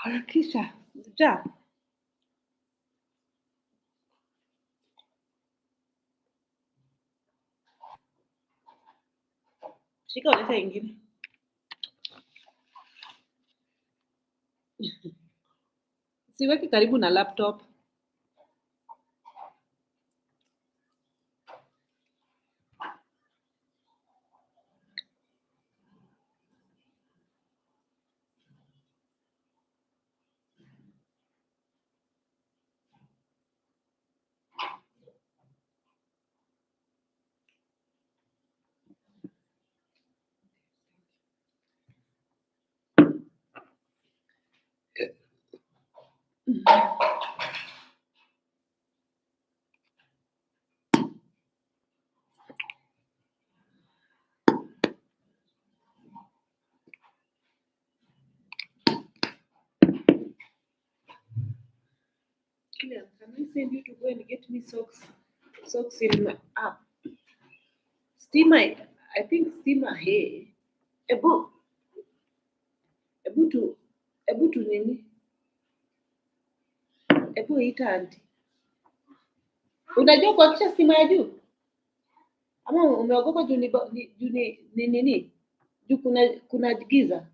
Harakisha. Ja. Shika uleta ingine. Siweki karibu na laptop. Can I send you to go and get me socks? Socks in my app. Steamer, I think steamer, hey. Ebu tu nini? Ebu ita auntie. Unajua kuhakisha stima ya juu? Ama umeogopa juu ni nini? Juu kuna giza.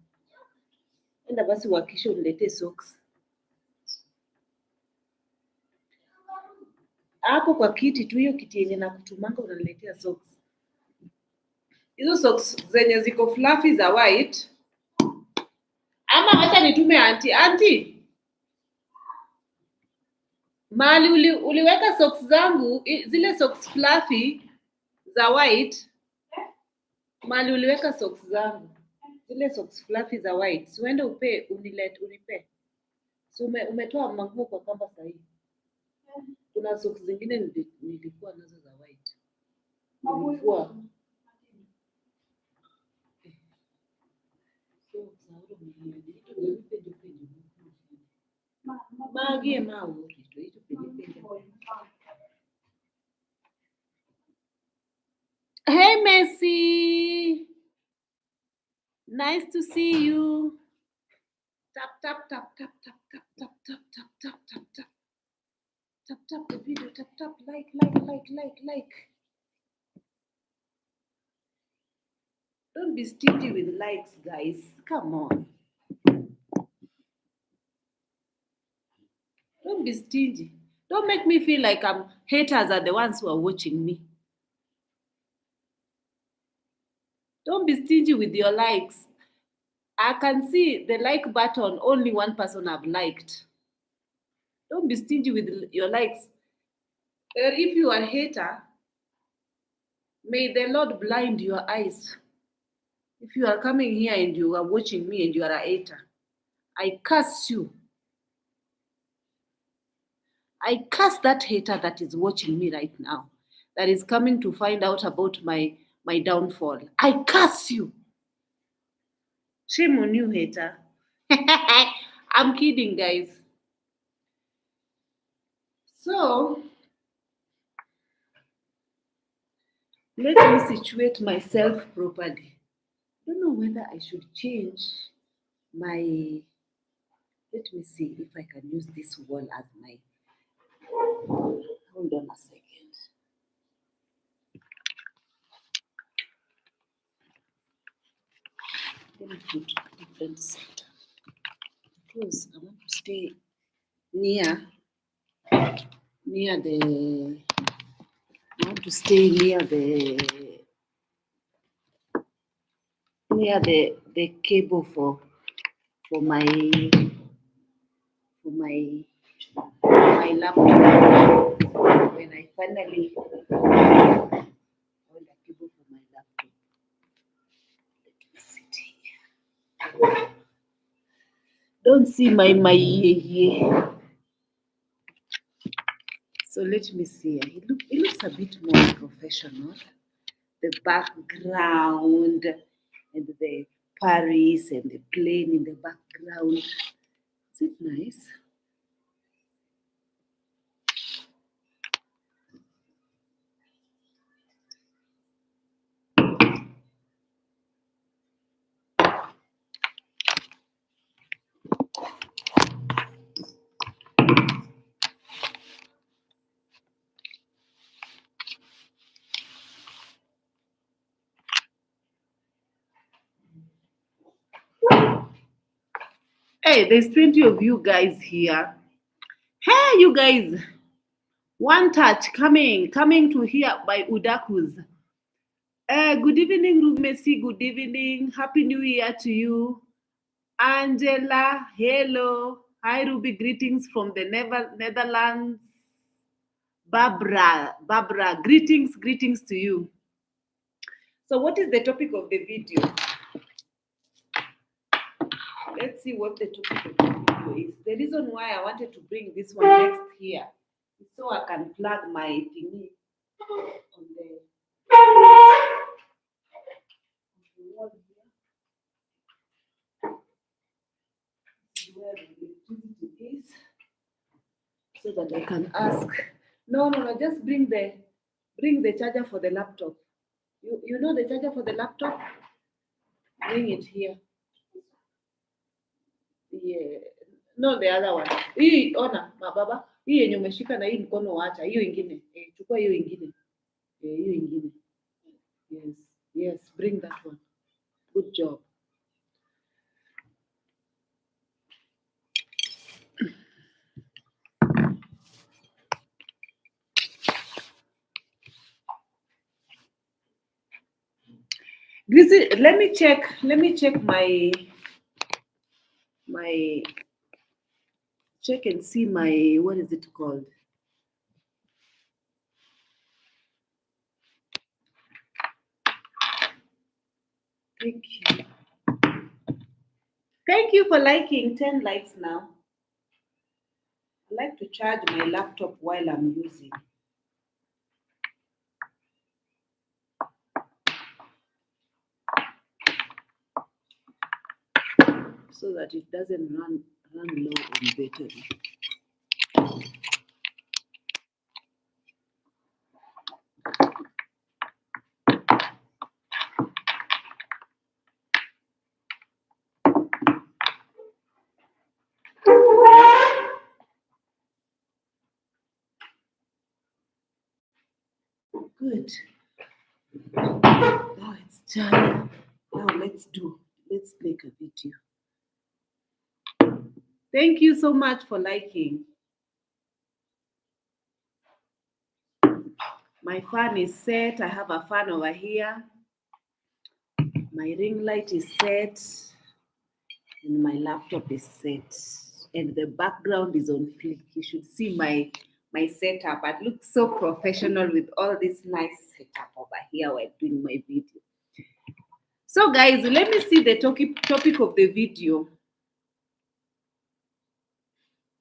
Enda basi uhakishe uniletee socks. Hapo kwa kiti tu, hiyo kiti yenye nakutumanga unaniletea socks. Hizo socks zenye ziko fluffy za white. Ama acha nitume auntie. Mahali uliweka socks zangu, zile socks fluffy za white. Mahali uliweka socks zangu. Zile socks fluffy za white. Si uende unipe. Si umetoa manguo kwa kamba sahihi. Kuna socks zingine nilikuwa nazo za white. Nilikuwa. Magie mauri to hicho penye. Hey Messi. Nice to see you. Tap tap tap tap tap tap tap tap tap tap tap tap. Tap the video, tap like. Don't be stingy with likes, guys. Come on. Don't be stingy. Don't make me feel like haters are the ones who are watching me. Don't be stingy with your likes. I can see the like button, only one person have liked. Don't be stingy with your likes. If you are a hater, may the Lord blind your eyes. If you are coming here and you are watching me and you are a hater, I curse you. I curse that hater that is watching me right now, that is coming to find out about my downfall. I curse you. Shame on you, hater. I'm kidding, guys. So, let me situate myself properly. I don't know whether I should change my... Let me see if I can use this wall as my... Hold on a second. Let me put a different center because I want to stay near the... I want to stay near the cable for my laptop. When I finally hold the cable for my laptop, let me sit here. Don't see my here. So let me see. It looks a bit more professional. The background and the Paris and the plane in the background. Is it nice? Hey, there's 20 of you guys here. Hey, you guys. One touch coming to here by Udakus. Good evening, Rumesi. Good evening. Happy New Year to you. Angela, hello. Hi, Ruby. Greetings from the Netherlands. Barbara, greetings to you. So, what is the topic of the video? Let's see what the topic of the video is. The reason why I wanted to bring this one next here is so I can plug my thingy on the wall here. This is where the electricity is, so that I can ask. No, just bring the charger for the laptop. You know the charger for the laptop? Bring it here. Yeah. No, the other one. Hii ona mababa. Hii yenye umeshika na hii mkono waacha. Hiyo ingine. Chukua hiyo ingine. Hiyo ingine. Yes, bring that one. Good job. Grizzly, let me check my check and see my, what is it called? Thank you. Thank you for liking. 10 likes now. I like to charge my laptop while I'm using. So that it doesn't run low on battery. Good. Now it's charged. Now let's make a video. Thank you so much for liking. My fan is set. I have a fan over here. My ring light is set. And my laptop is set. And the background is on flick. You should see my setup. I look so professional with all this nice setup over here while doing my video. So guys, let me see the topic of the video.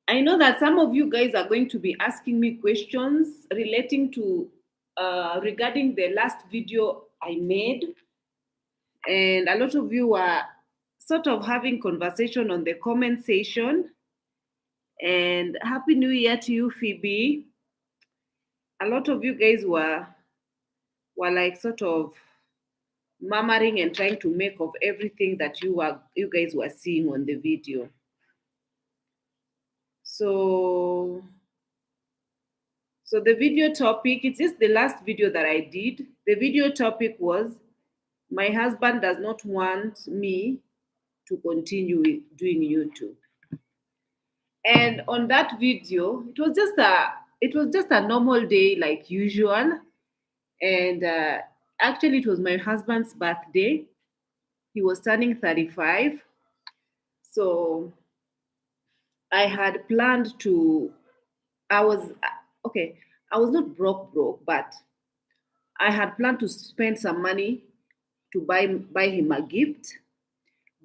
I know that some of you guys are going to be asking me questions relating to regarding the last video I made, and a lot of you are sort of having conversation on the comment section. And Happy New Year to you, Phoebe. A lot of you guys were like sort of murmuring and trying to make of everything that you guys were seeing on the video. So the video topic, it's just the last video that I did. The video topic was, my husband does not want me to continue doing YouTube. And on that video, it was just a normal day like usual. And actually it was my husband's birthday. He was turning 35. So I had planned to, I was not broke, but I had planned to spend some money to buy him a gift,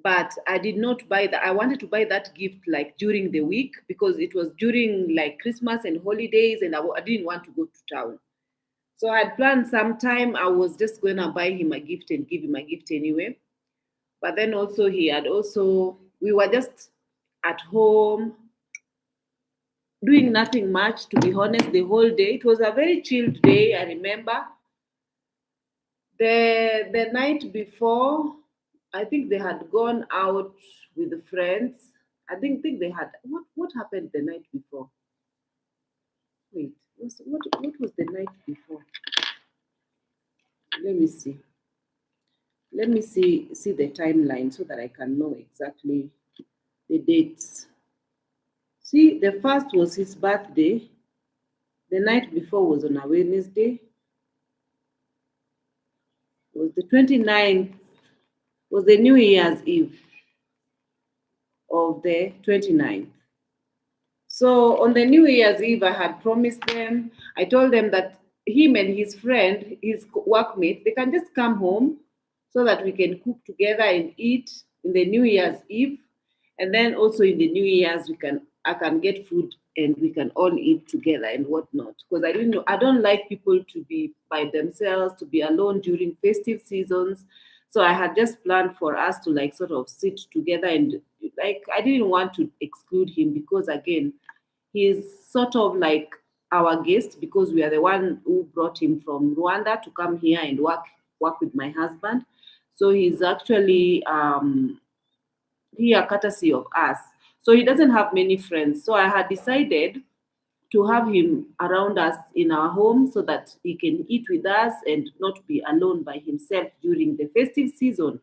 but I did not buy that. I wanted to buy that gift like during the week, because it was during like Christmas and holidays, and I didn't want to go to town. So I had planned sometime I was just going to buy him a gift and give him a gift anyway. But then also we were just at home doing nothing much, to be honest, the whole day. It was a very chilled day, I remember. The night before, I think they had gone out with the friends. I think they had, what happened the night before? Wait, what was the night before? Let me see. Let me see the timeline so that I can know exactly the dates. See, the first was his birthday. The night before was on a Wednesday. It was the 29th, was the New Year's Eve of the 29th. So on the New Year's Eve, I had promised them, I told them that him and his friend, his workmate, they can just come home so that we can cook together and eat in the New Year's Eve. And then also in the New Year's, I can get food and we can all eat together and whatnot. Because I don't like people to be by themselves, to be alone during festive seasons. So I had just planned for us to like sort of sit together and like I didn't want to exclude him because again, he's sort of like our guest because we are the one who brought him from Rwanda to come here and work with my husband. So he's actually here courtesy of us. So he doesn't have many friends. So I had decided to have him around us in our home so that he can eat with us and not be alone by himself during the festive season.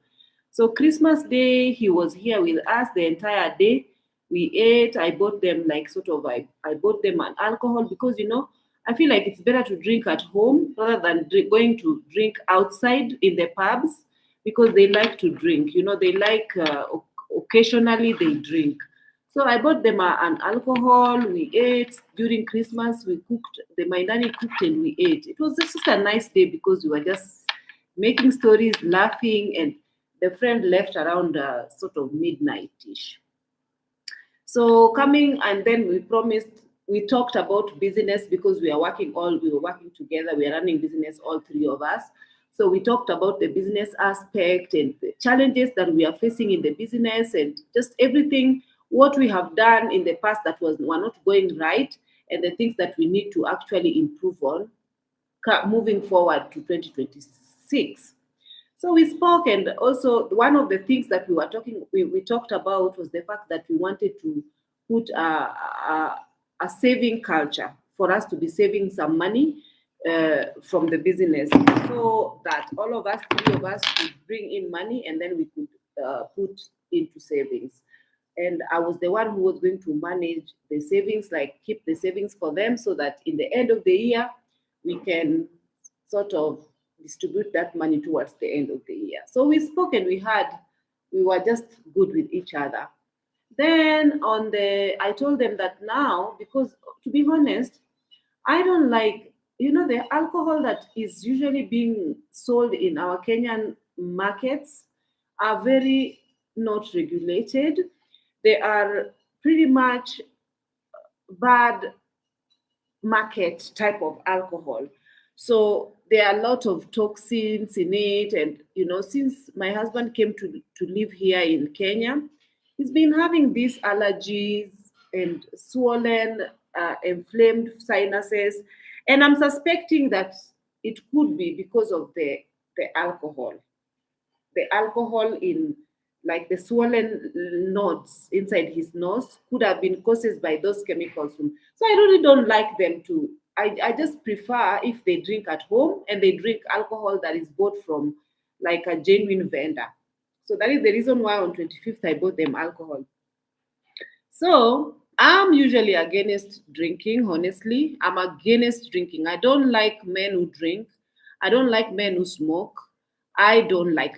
So Christmas Day, he was here with us the entire day. We ate. I bought them like sort of I bought them an alcohol because I feel like it's better to drink at home rather than going to drink outside in the pubs because they like to drink. They like occasionally they drink. So I bought them an alcohol. We ate during Christmas. We cooked. My nanny cooked and we ate. It was just a nice day because we were just making stories, laughing, and the friend left around sort of midnight-ish. So coming and then we talked about business because we were working together. We are running business, all three of us. So we talked about the business aspect and the challenges that we are facing in the business and just everything, what we have done in the past that were not going right and the things that we need to actually improve on moving forward to 2026. So we spoke, and also one of the things that we talked about was the fact that we wanted to put a saving culture for us to be saving some money from the business, so that all of us, three of us, could bring in money, and then we could put into savings. And I was the one who was going to manage the savings, like keep the savings for them, so that in the end of the year we can sort of distribute that money towards the end of the year. So we spoke and we were just good with each other. Then I told them that now, because to be honest, I don't like, the alcohol that is usually being sold in our Kenyan markets are very not regulated. They are pretty much bad market type of alcohol. So there are a lot of toxins in it. And, since my husband came to live here in Kenya, he's been having these allergies and swollen, inflamed sinuses. And I'm suspecting that it could be because of the alcohol. The alcohol in like the swollen nodes inside his nose could have been caused by those chemicals. So I really don't like them to. I just prefer if they drink at home and they drink alcohol that is bought from like a genuine vendor. So that is the reason why on 25th I bought them alcohol. So I'm usually against drinking, honestly. I'm against drinking. I don't like men who drink. I don't like men who smoke. I don't like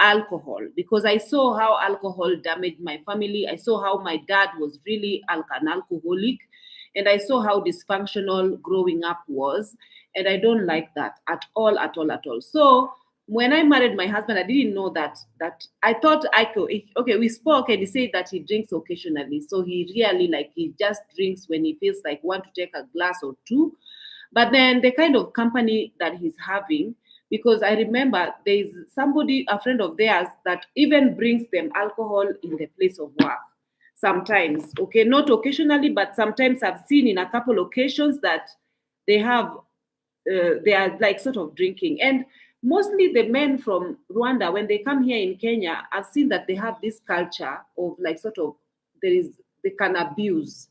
alcohol because I saw how alcohol damaged my family. I saw how my dad was really an alcoholic, and I saw how dysfunctional growing up was, and I don't like that at all, at all, at all. So when I married my husband, I didn't know that I thought I could. Okay, we spoke, and he said that he drinks occasionally. So he just drinks when he feels like want to take a glass or two. But then the kind of company that he's having, because I remember there's somebody, a friend of theirs, that even brings them alcohol in the place of work. Sometimes, okay, not occasionally, but sometimes I've seen in a couple occasions that they have they are like sort of drinking. And mostly the men from Rwanda, when they come here in Kenya, I've seen that they have this culture of like sort of they can abuse.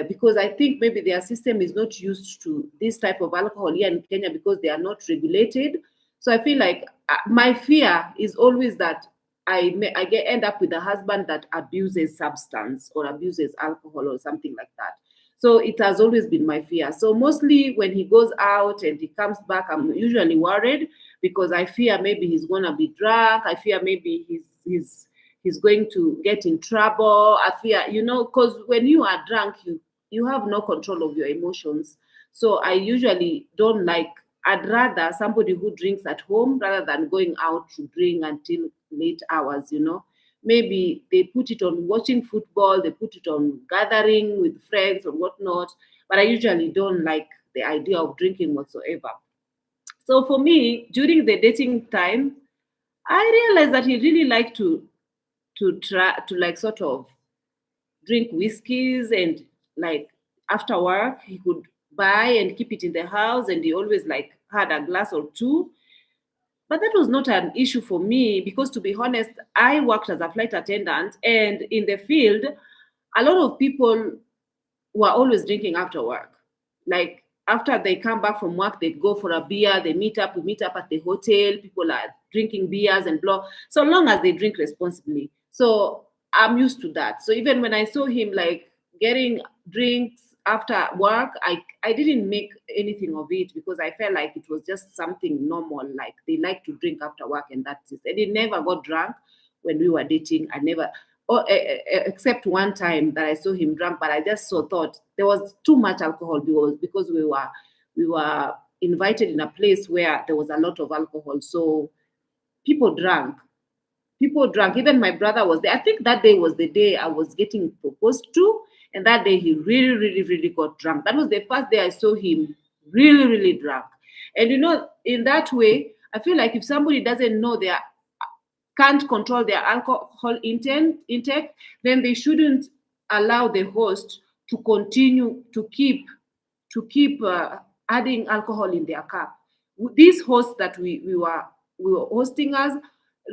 Because I think maybe their system is not used to this type of alcohol here in Kenya because they are not regulated. So I feel like my fear is always that I get end up with a husband that abuses substance or abuses alcohol or something like that. So it has always been my fear. So mostly when he goes out and he comes back, I'm usually worried because I fear maybe he's gonna be drunk. I fear maybe he's going to get in trouble. I fear, because when you are drunk, you have no control of your emotions. So I usually don't like. I'd rather somebody who drinks at home rather than going out to drink until late hours. Maybe they put it on watching football, they put it on gathering with friends or whatnot. But I usually don't like the idea of drinking whatsoever. So for me, during the dating time, I realized that he really liked to try to like sort of drink whiskeys, and like after work he could buy and keep it in the house, and he always like had a glass or two. But that was not an issue for me because, to be honest, I worked as a flight attendant, and in the field a lot of people were always drinking after work. Like after they come back from work, they go for a beer, they meet up, we meet up at the hotel, people are drinking beers and blah, so long as they drink responsibly. So I'm used to that. So even when I saw him like getting drinks after work, I didn't make anything of it because I felt like it was just something normal. Like they like to drink after work and that's it. And he never got drunk when we were dating. I never, except one time that I saw him drunk, but I just thought there was too much alcohol because we were invited in a place where there was a lot of alcohol. So people drank. People drank. Even my brother was there. I think that day was the day I was getting proposed to, and that day he really, really, really got drunk. That was the first day I saw him really, really drunk. And in that way, I feel like if somebody doesn't know their can't control their alcohol intake, then they shouldn't allow the host to continue to keep adding alcohol in their cup. These hosts that we were hosting us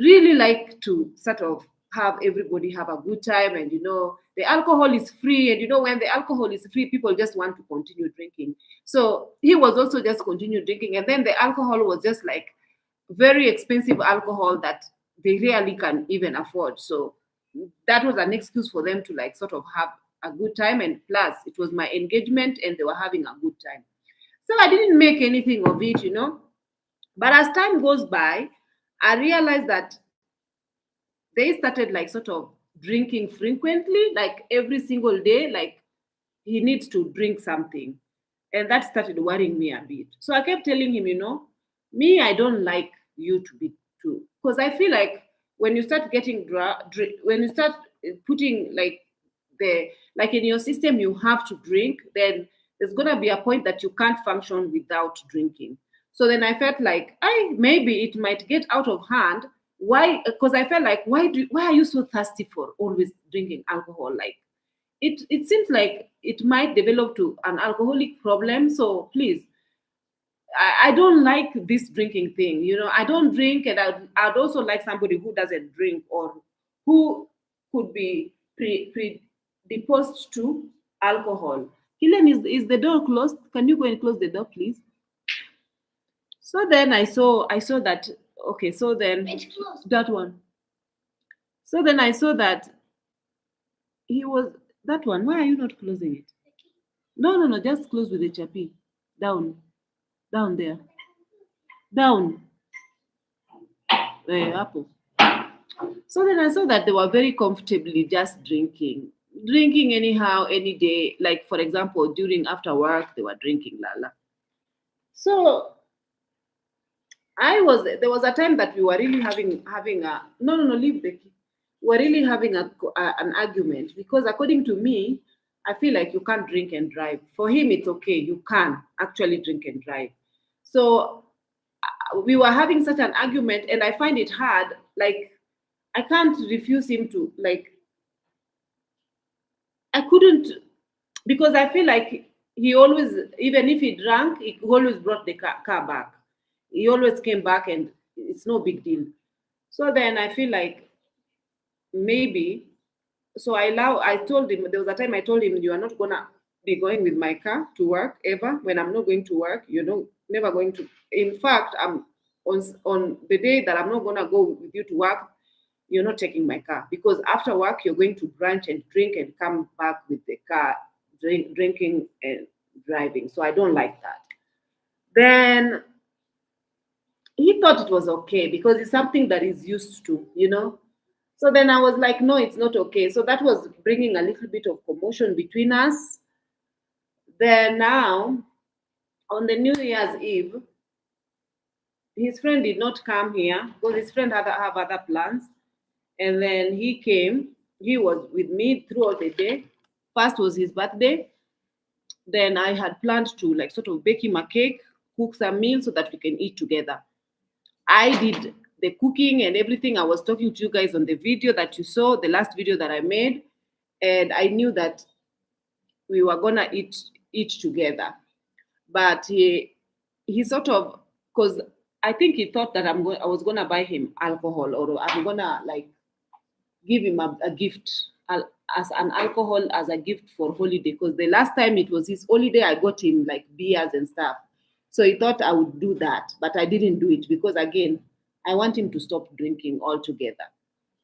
really like to sort of have everybody have a good time, and the alcohol is free, and when the alcohol is free, people just want to continue drinking. So he was also just continue drinking, and then the alcohol was just like very expensive alcohol that they really can even afford. So that was an excuse for them to like sort of have a good time. And plus, it was my engagement and they were having a good time. So I didn't make anything of it. But as time goes by, I realized that they started like sort of drinking frequently, like every single day, like he needs to drink something. And that started worrying me a bit. So I kept telling him, me, I don't like you to be too. Because I feel like when you start getting, when you start putting like like in your system, you have to drink, then there's going to be a point that you can't function without drinking. So then I felt like, maybe it might get out of hand. Why? Because I felt like, why are you so thirsty for always drinking alcohol? Like, it seems like it might develop to an alcoholic problem. So please, I don't like this drinking thing. I don't drink, and I'd also like somebody who doesn't drink or who could be predisposed to alcohol. Helen, is the door closed? Can you go and close the door, please? So then I saw that. Okay, so then It's closed. that one. So then I saw that he was that one. Why are you not closing it? No, no, no. Just close with the chappy. Down, down there, down. Apple. So then I saw that they were very comfortably just drinking anyhow, any day. Like for example, during after work, they were drinking lala. So there was a time that we were really having a no, leave the key. We're really having an argument because according to me, I feel like you can't drink and drive. For him, it's okay. You can actually drink and drive. So we were having such an argument, and I find it hard. Like I can't refuse him to like. I couldn't because I feel like he always, even if he drank, he always brought the car back. He always came back, and it's no big deal. So then I feel like maybe. So I told him, there was a time I told him, you are not gonna be going with my car to work ever. When I'm not going to work, you're never going to. In fact, I'm on the day that I'm not gonna go with you to work. you're not taking my car, because after work you're going to brunch and drink and come back with the car, drinking and driving. So I don't like that. Then he thought it was okay because it's something that he's used to. So then I was like, no, it's not okay. So that was bringing a little bit of commotion between us. Then now, on the New Year's Eve, his friend did not come here because his friend had have other plans. And then he came. He was with me throughout the day. First was his birthday. Then I had planned to like sort of bake him a cake, cook some meals so that we can eat together. I did the cooking and everything. I was talking to you guys on the video that you saw, the last video that I made, and I knew that we were gonna eat together. But he sort of, because I think he thought that I was gonna buy him alcohol, or I'm gonna like give him a gift, as an alcohol as a gift for holiday, because the last time it was his holiday I got him like beers and stuff. So he thought I would do that, but I didn't do it because again I want him to stop drinking altogether.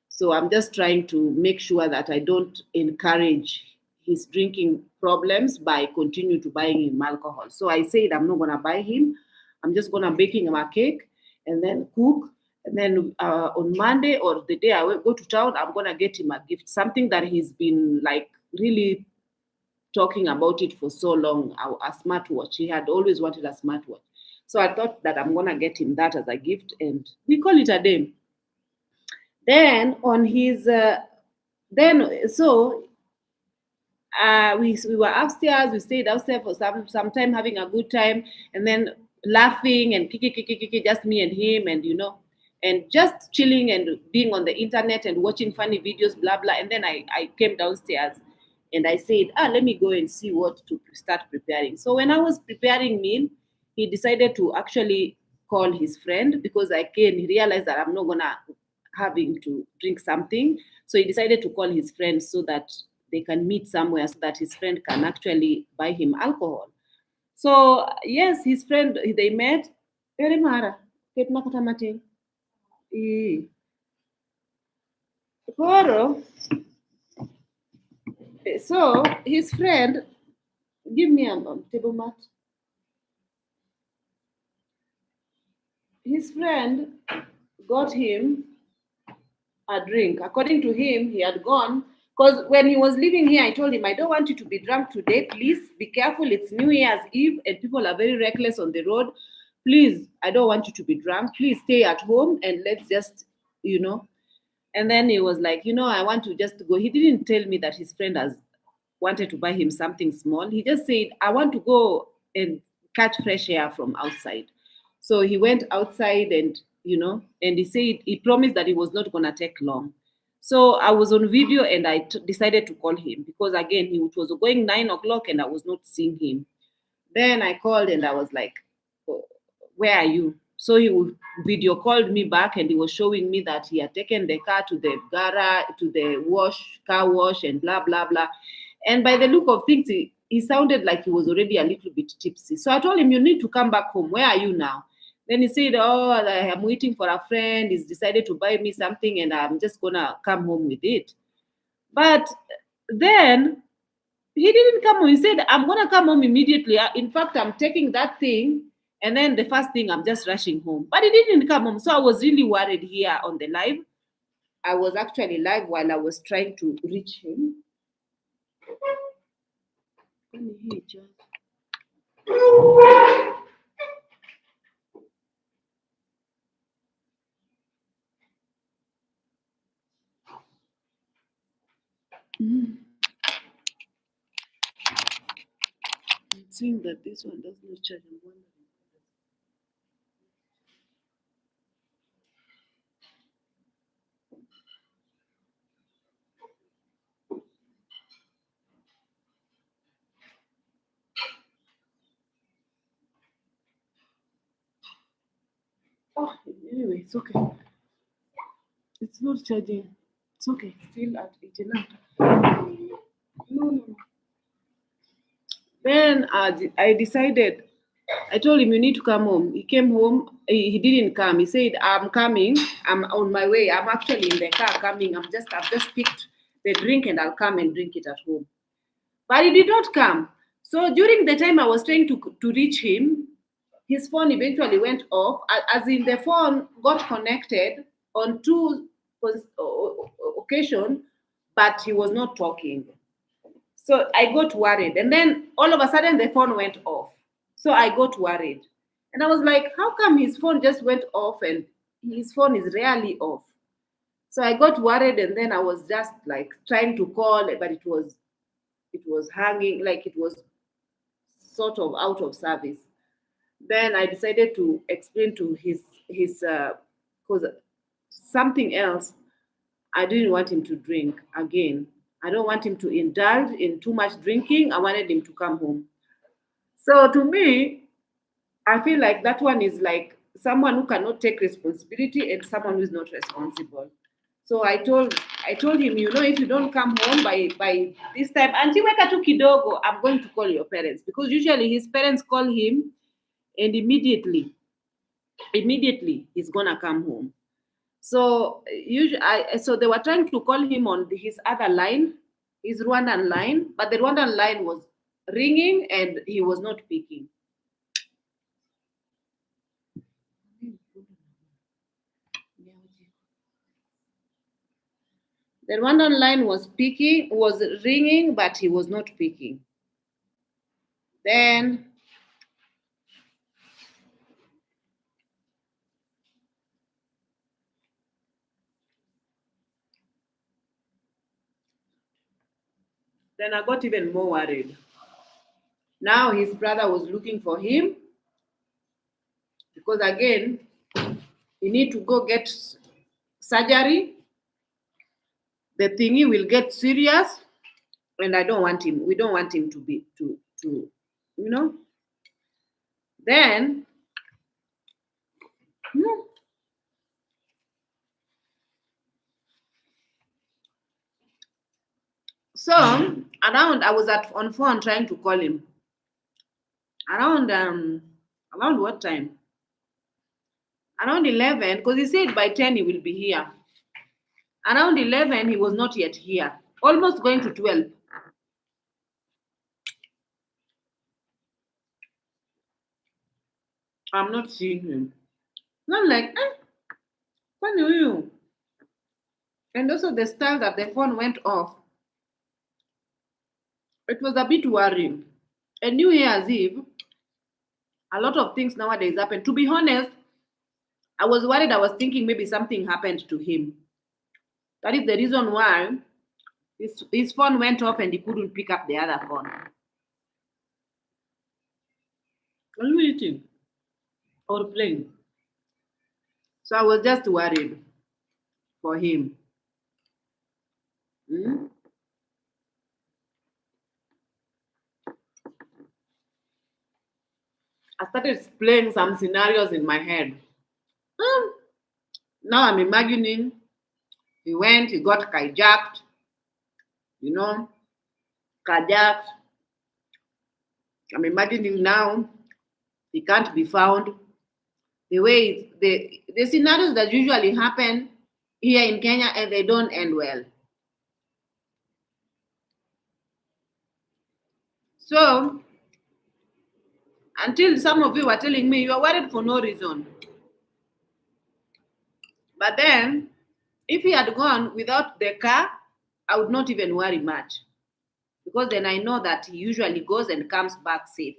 So I'm just trying to make sure that I don't encourage his drinking problems by continue to buying him alcohol. So I said I'm not gonna buy him. I'm just gonna baking him a cake and then cook. And then on Monday or the day I will go to town, I'm gonna get him a gift, something that he's been like really talking about it for so long. A smartwatch. He had always wanted a smartwatch. So I thought that I'm gonna get him that as a gift, and we call it a day. Then on his then so we were upstairs. We stayed upstairs for some time, having a good time, and then laughing and kiki, just me and him, and and just chilling and being on the internet and watching funny videos, blah blah. And then I came downstairs, and I said, let me go and see what to start preparing. So when I was preparing meal, he decided to actually call his friend, because again he realized that I'm not gonna having to drink something. So he decided to call his friend so that they can meet somewhere, so that his friend can actually buy him alcohol. So yes, his friend, they met. Very mara. Ket makatamati. Koro. So his friend, give me a table mat. His friend got him a drink. According to him, he had gone, because when he was leaving here, I told him, I don't want you to be drunk today. Please be careful. It's New Year's Eve and people are very reckless on the road. Please, I don't want you to be drunk. Please stay at home and let's just. And then he was like, I want to just go. He didn't tell me that his friend has wanted to buy him something small. He just said, I want to go and catch fresh air from outside. So he went outside, and he said he promised that it was not going to take long. So I was on video and I decided to call him, because again, it was going 9 o'clock and I was not seeing him. Then I called and I was like, "Oh, where are you?" So he video called me back and he was showing me that he had taken the car to the garage, to the car wash, and blah, blah, blah. And by the look of things, he sounded like he was already a little bit tipsy. So I told him, you need to come back home. Where are you now? Then he said, oh, I'm waiting for a friend. He's decided to buy me something and I'm just going to come home with it. But then he didn't come home. He said, I'm going to come home immediately. In fact, I'm taking that thing. And then the first thing, I'm just rushing home. But he didn't come home. So I was really worried here on the live. I was actually live while I was trying to reach him. I'm seeing that this one does not charge. I'm wondering. Oh, anyway, it's okay. It's not charging. It's okay. Still at 89. No. Then I decided I told him, you need to come home. He came home. He didn't come. He said, I'm coming. I'm on my way. I'm actually in the car coming. I've just picked the drink and I'll come and drink it at home. But he did not come. So during the time I was trying to reach him, his phone eventually went off, as in the phone got connected on two occasions, but he was not talking. So I got worried. And then all of a sudden the phone went off. So I got worried. And I was like, how come his phone just went off and his phone is rarely off? So I got worried and then I was just like trying to call, but it was hanging, like it was sort of out of service. Then I decided to explain to his because something else. I didn't want him to drink again. I don't want him to indulge in too much drinking. I wanted him to come home. So to me, I feel like that one is like someone who cannot take responsibility and someone who is not responsible. So I told him, if you don't come home by this time, Auntie weka tu kidogo, I'm going to call your parents, because usually his parents call him and immediately he's gonna come home. So so they were trying to call him on his other line, his Rwandan line, but the Rwandan line was ringing and he was not picking. The Rwandan line was ringing, but he was not picking. Then I got even more worried. Now his brother was looking for him because again, he need to go get surgery. The thingy will get serious, and I don't want him. We don't want him to be to you know. Then so around I was on phone trying to call him. Around what time? Around 11, because he said by 10 he will be here. Around 11 he was not yet here. Almost going to 12. I'm not seeing him. And I'm like, when are you? And also the style that the phone went off, it was a bit worrying. And New Year's Eve, a lot of things nowadays happen. To be honest, I was worried. I was thinking maybe something happened to him. That is the reason why his phone went off and he couldn't pick up the other phone. Are you eating or playing? So I was just worried for him. Hmm? I started playing some scenarios in my head. Hmm. Now I'm imagining he got hijacked, you know, carjacked. I'm imagining now he can't be found. The way the scenarios that usually happen here in Kenya and they don't end well. So until some of you were telling me you are worried for no reason. But then if he had gone without the car, I would not even worry much. Because then I know that he usually goes and comes back safe.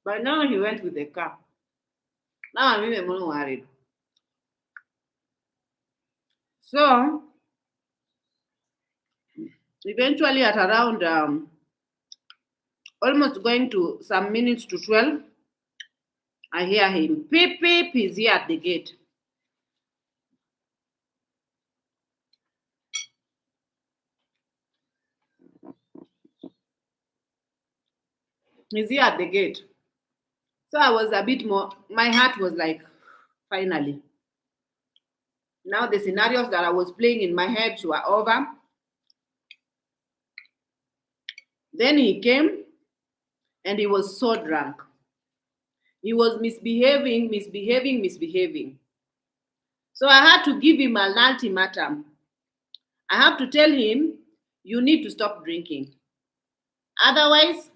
But now he went with the car. Now I'm even more worried. So eventually at around almost going to some minutes to 12, I hear him. Peep, peep, he's here at the gate. He's here at the gate. So I was a bit more, my heart was like, finally. Now the scenarios that I was playing in my head were over. Then he came and he was so drunk. He was misbehaving. So I had to give him an ultimatum. I have to tell him, you need to stop drinking. Otherwise,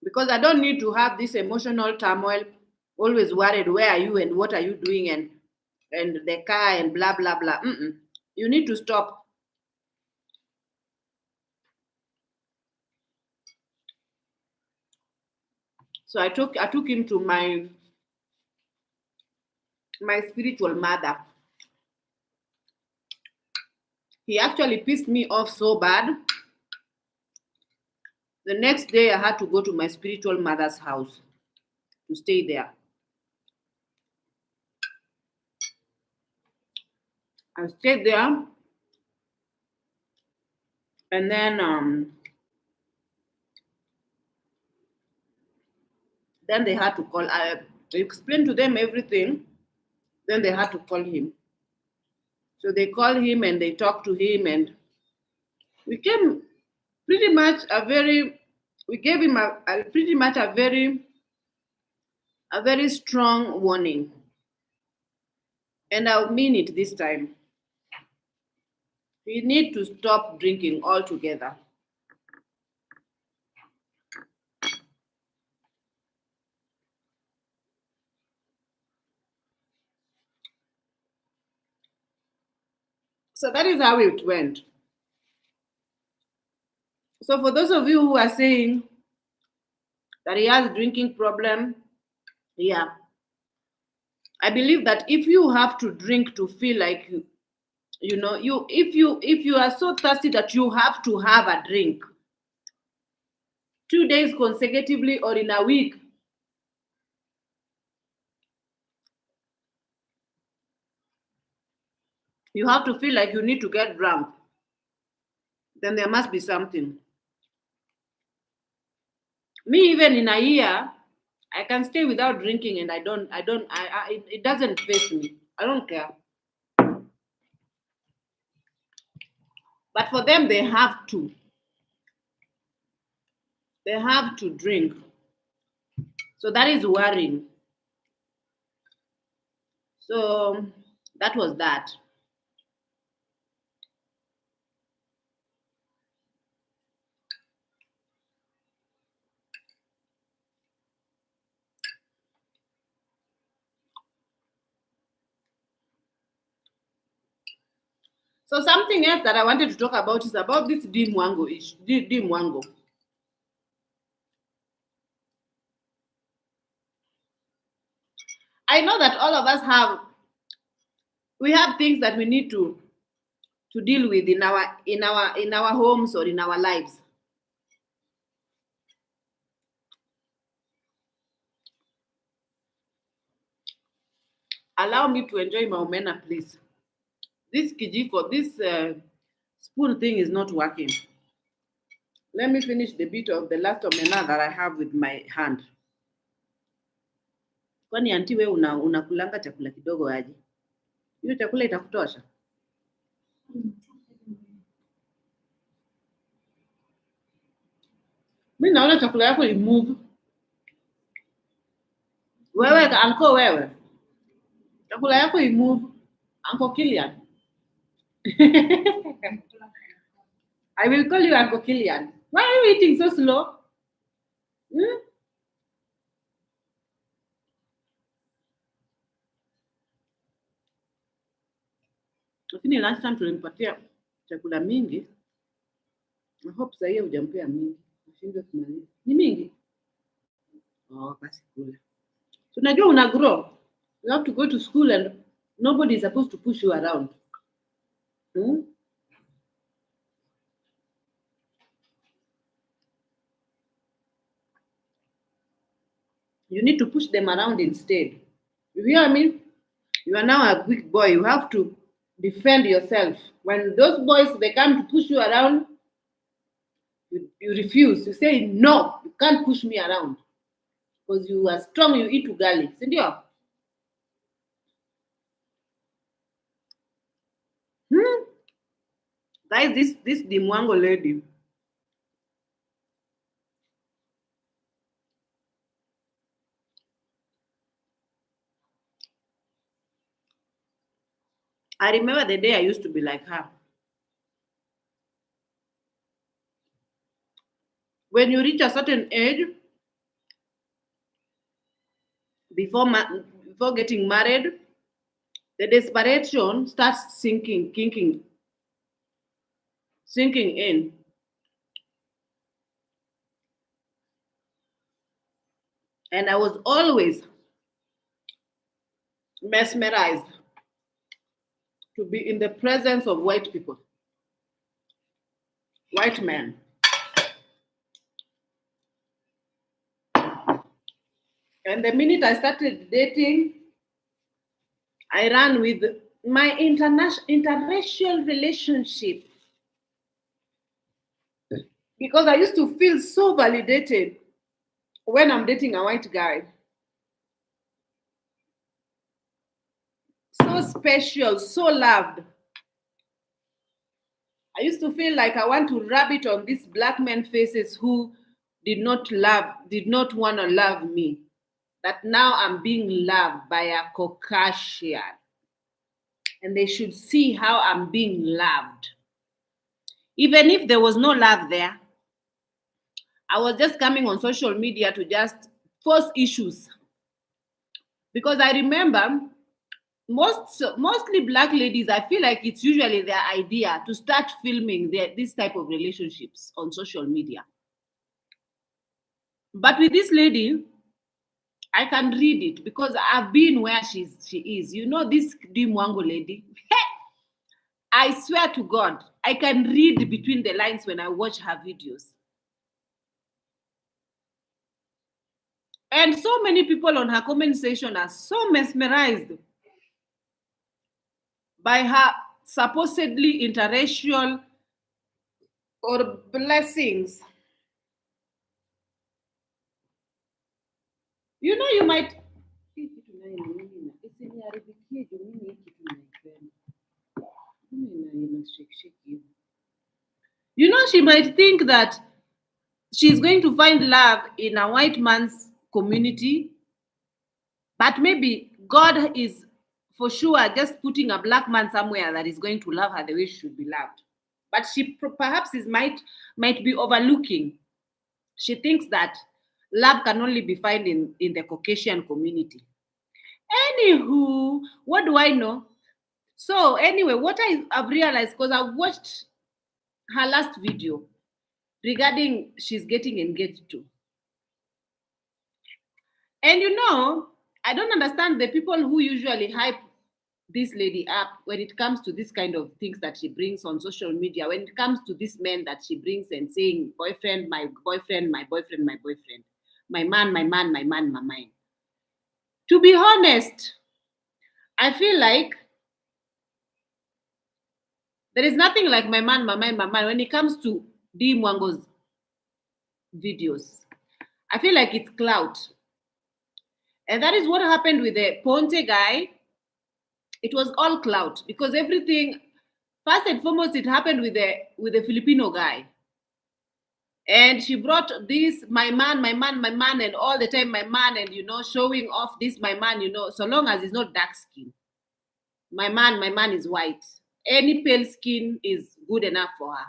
because I don't need to have this emotional turmoil, always worried, where are you and what are you doing, and the car and blah, blah, blah. You need to stop. So I took him to my spiritual mother. He actually pissed me off so bad. The next day, I had to go to my spiritual mother's house to stay there. I stayed there, and then they had to call. I explained to them everything. Then they had to call him. So they called him and they talked to him, and we came pretty much we gave him pretty much a very strong warning. And I'll mean it this time. We need to stop drinking altogether. So that is how it went. So for those of you who are saying that he has a drinking problem, yeah, I believe that if you have to drink to feel like if you are so thirsty that you have to have a drink 2 days consecutively or in a week, you have to feel like you need to get drunk, then there must be something. Me, even in a year, I can stay without drinking, and it doesn't faze me. I don't care. But for them, they have to. They have to drink. So that is worrying. So that was that. So something else that I wanted to talk about is about this Mwango issue. Mwango. I know that all of us have things that we need to deal with in our homes or in our lives. Allow me to enjoy my omena, please. This kijiko, this spoon thing is not working. Let me finish the bit of the last omena that I have with my hand. Kwani anti we unakulanga chakula kidogo aje? Hiyo chakula itakutosha? Mimi naona chakula yako imove. Wewe anko wewe. Chakula yako imove. Uncle Killian. I will call you Uncle Killian. Why are you eating so slow? Lakini last time tulimpatia chakula mingi. I hope sasa hiyo hujampea mingi. Ushindwe kumaliza. Ni mingi? Oh, basi kula. Tunajua una grow. You have to go to school and nobody is supposed to push you around. You need to push them around instead. You hear me? You are now a big boy. You have to defend yourself. When those boys, they come to push you around, you refuse. You say, no, you can't push me around. Because you are strong, you eat ugali. Sindio? Guys, this the Mwango lady. I remember the day I used to be like her. When you reach a certain age, before getting married, the desperation starts sinking in. And I was always mesmerized to be in the presence of white people, white men. And the minute I started dating, I ran with my interracial relationship because I used to feel so validated when I'm dating a white guy. So special, so loved. I used to feel like I want to rub it on these black men faces who did not want to love me. That now I'm being loved by a Caucasian. And they should see how I'm being loved. Even if there was no love there, I was just coming on social media to just force issues. Because I remember mostly black ladies, I feel like it's usually their idea to start filming this type of relationships on social media. But with this lady, I can read it because I've been where she is. You know, this Mwango lady. I swear to God, I can read between the lines when I watch her videos. And so many people on her comment section are so mesmerized by her supposedly interracial or blessings. You know, you might. You know, she might think that she's going to find love in a white man's community, but maybe God is for sure just putting a black man somewhere that is going to love her the way she should be loved. But she perhaps might be overlooking. She thinks that love can only be found in the Caucasian community. Anywho, what do I know? So anyway, what I've realized, because I've watched her last video regarding she's getting engaged to. And you know, I don't understand the people who usually hype this lady up when it comes to this kind of things that she brings on social media, when it comes to this men that she brings and saying, boyfriend, my boyfriend, my boyfriend, my boyfriend, my man, my man, my man, my man. To be honest, I feel like there is nothing like my man, my man, my man when it comes to D Mwango's videos. I feel like it's clout. And that is what happened with the Ponte guy. It was all clout because everything, first and foremost, it happened with the Filipino guy. And she brought this, my man, my man, my man, and all the time, my man, and showing off this, my man, so long as he's not dark skin. My man is white. Any pale skin is good enough for her.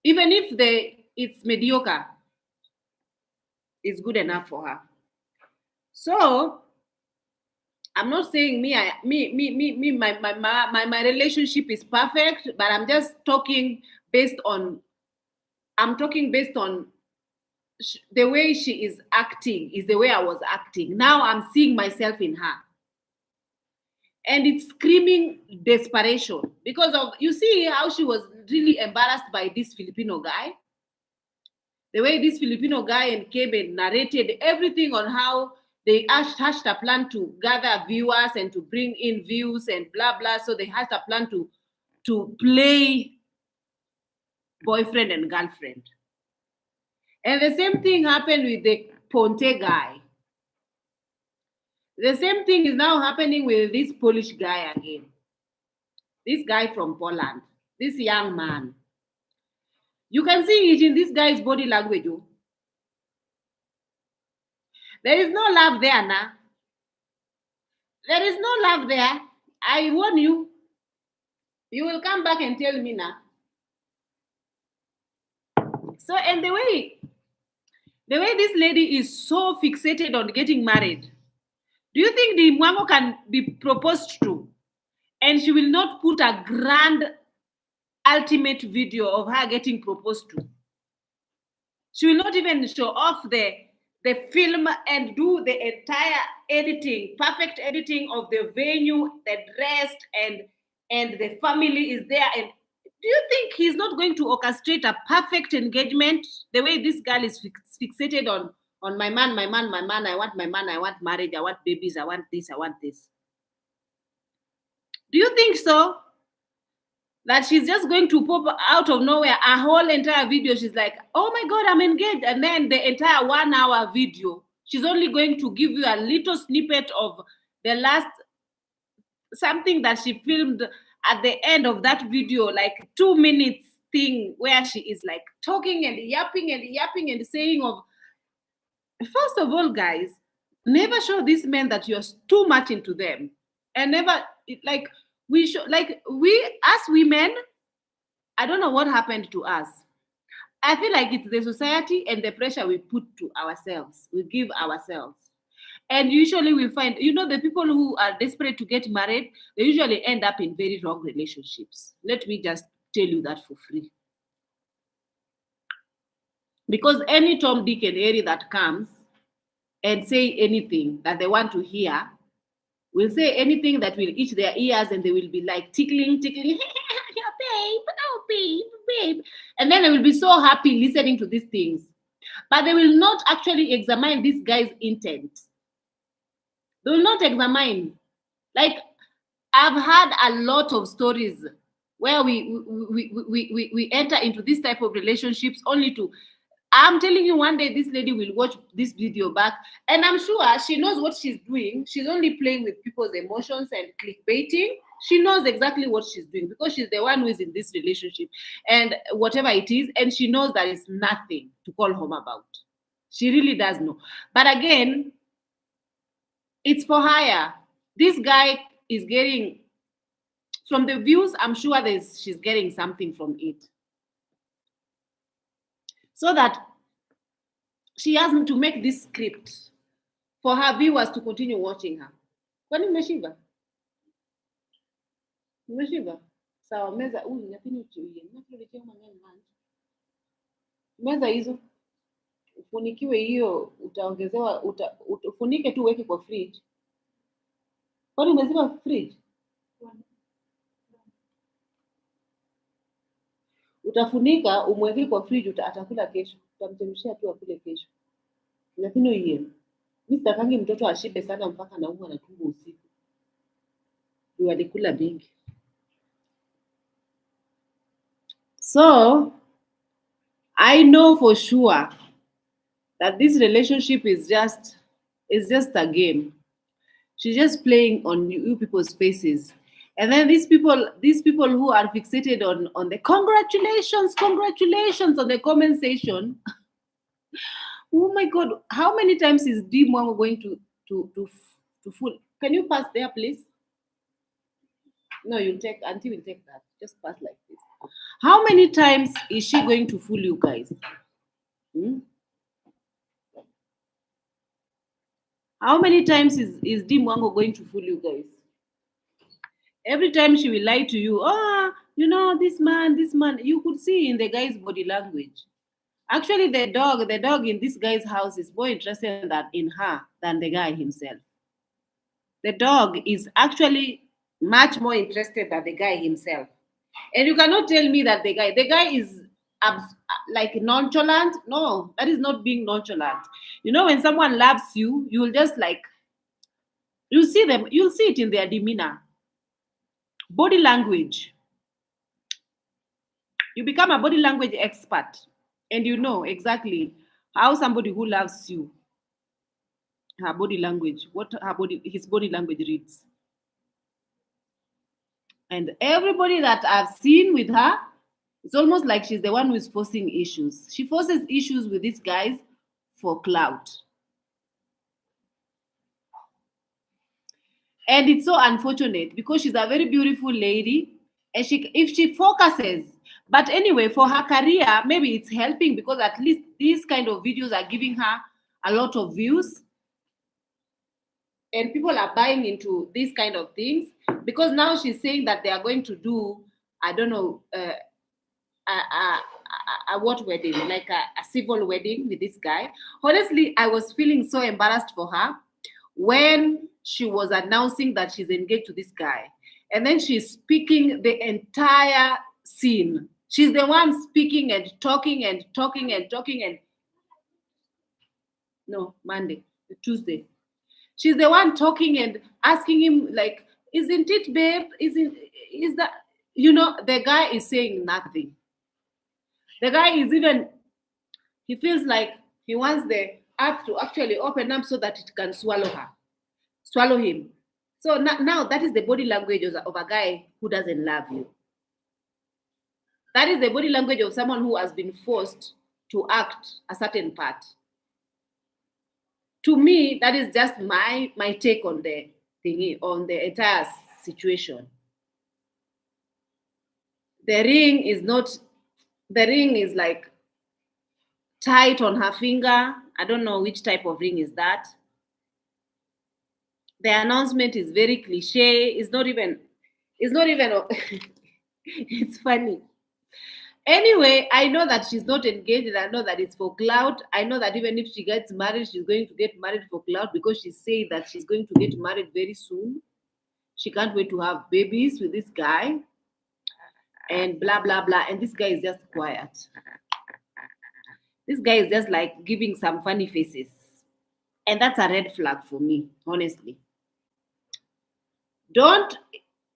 Even if it's mediocre, it's good enough for her. So I'm not saying my relationship is perfect, but I'm just talking based on the way she is acting is the way I was acting. Now I'm seeing myself in her. And it's screaming desperation because of, you see how she was really embarrassed by this Filipino guy. The way this Filipino guy and Keben narrated everything on how they hatched a plan to gather viewers and to bring in views and blah, blah. So they hatched a plan to play boyfriend and girlfriend. And the same thing happened with the Ponte guy. The same thing is now happening with this Polish guy again. This guy from Poland. This young man. You can see it in this guy's body language. Oh. There is no love there now. There is no love there. I warn you. You will come back and tell me now. So, and the way this lady is so fixated on getting married, do you think the Mwango can be proposed to and she will not put a grand ultimate video of her getting proposed to? She will not even show off the film and do the entire editing, perfect editing of the venue, the dress, and the family is there. And do you think he's not going to orchestrate a perfect engagement the way this girl is fixated on my man, my man, my man, I want my man, I want marriage, I want babies, I want this, I want this. Do you think so? That she's just going to pop out of nowhere a whole entire video. She's like, oh my God, I'm engaged. And then the entire 1 hour video, she's only going to give you a little snippet of the last something that she filmed at the end of that video, like 2 minutes thing where she is like talking and yapping and saying of, first of all, guys, never show these men that you're too much into them. And never, like, we as women, I don't know what happened to us. I feel like it's the society and the pressure we put to ourselves, we give ourselves. And usually we find, the people who are desperate to get married, they usually end up in very wrong relationships. Let me just tell you that for free. Because any Tom, Dick, and Harry that comes and say anything that they want to hear will say anything that will itch their ears, and they will be like tickling, yeah, babe, oh, babe. And then they will be so happy listening to these things. But they will not actually examine this guy's intent. They will not examine. Like, I've had a lot of stories where we enter into this type of relationships only to, I'm telling you, one day this lady will watch this video back, and I'm sure she knows what she's doing. She's only playing with people's emotions and clickbaiting. She knows exactly what she's doing because she's the one who is in this relationship and whatever it is, and she knows that it's nothing to call home about. She really does know. But again, it's for hire. This guy is getting, from the views, I'm sure she's getting something from it. So that she has to make this script for her viewers to continue watching her. Kwani umeshiba? Umeshiba? Sawa, meza huyu lakini uchiwie. Nakuletea mangani lunch. Meza hizo ufunikiwe, hiyo utaongezewa, ufunike tu uweke kwa fridge. Kwani umezima fridge? Utafunika umweke kwa fridge, atakula kesho. Utamchemshia tu akule kesho. Lakini hiyo mimi sitakangi mtoto ashibe sana mpaka anaumwa na tumbo usiku. Ndio alikula mingi. So I know for sure that this relationship is just a game. She's just playing on you people's faces. And then these people who are fixated on the congratulations on the comment section. Oh my God, how many times is D Mwango going to fool? Can you pass there, please? No, Auntie will take that. Just pass like this. How many times is she going to fool you guys? How many times is D Mwango going to fool you guys? Every time she will lie to you. Oh, this man. You could see in the guy's body language. Actually, the dog in this guy's house is more interested in her than the guy himself. The dog is actually much more interested than the guy himself. And you cannot tell me that the guy is like nonchalant. No, that is not being nonchalant. When someone loves you, you will just like, you'll see it in their demeanor. Body language. You become a body language expert, and you know exactly how somebody who loves you, her body language, his body language reads. And everybody that I've seen with her, it's almost like she's the one who is forcing issues. She forces issues with these guys for clout. And it's so unfortunate because she's a very beautiful lady, and she, if she focuses, but anyway, for her career, maybe it's helping because at least these kind of videos are giving her a lot of views, and people are buying into these kind of things because now she's saying that they are going to do, I don't know, a what wedding, like a civil wedding with this guy. Honestly, I was feeling so embarrassed for her when she was announcing that she's engaged to this guy, and then she's speaking the entire scene. She's the one speaking and talking and talking and talking, and no, Monday, Tuesday, she's the one talking and asking him like, isn't it, babe, is that, the guy is saying nothing. The guy is even, he feels like he wants the earth to actually open up so that it can swallow him. So now that is the body language of a guy who doesn't love you. That is the body language of someone who has been forced to act a certain part. To me, that is just my take on the thingy, on the entire situation. The ring is not, the ring is like tight on her finger. I don't know which type of ring is that. The announcement is very cliche. It's not even it's funny. Anyway, I know that she's not engaged, and I know that it's for clout. I know that even if she gets married, she's going to get married for clout because she's saying that she's going to get married very soon. She can't wait to have babies with this guy and blah blah blah. And this guy is just quiet. This guy is just like giving some funny faces. And that's a red flag for me, honestly. Don't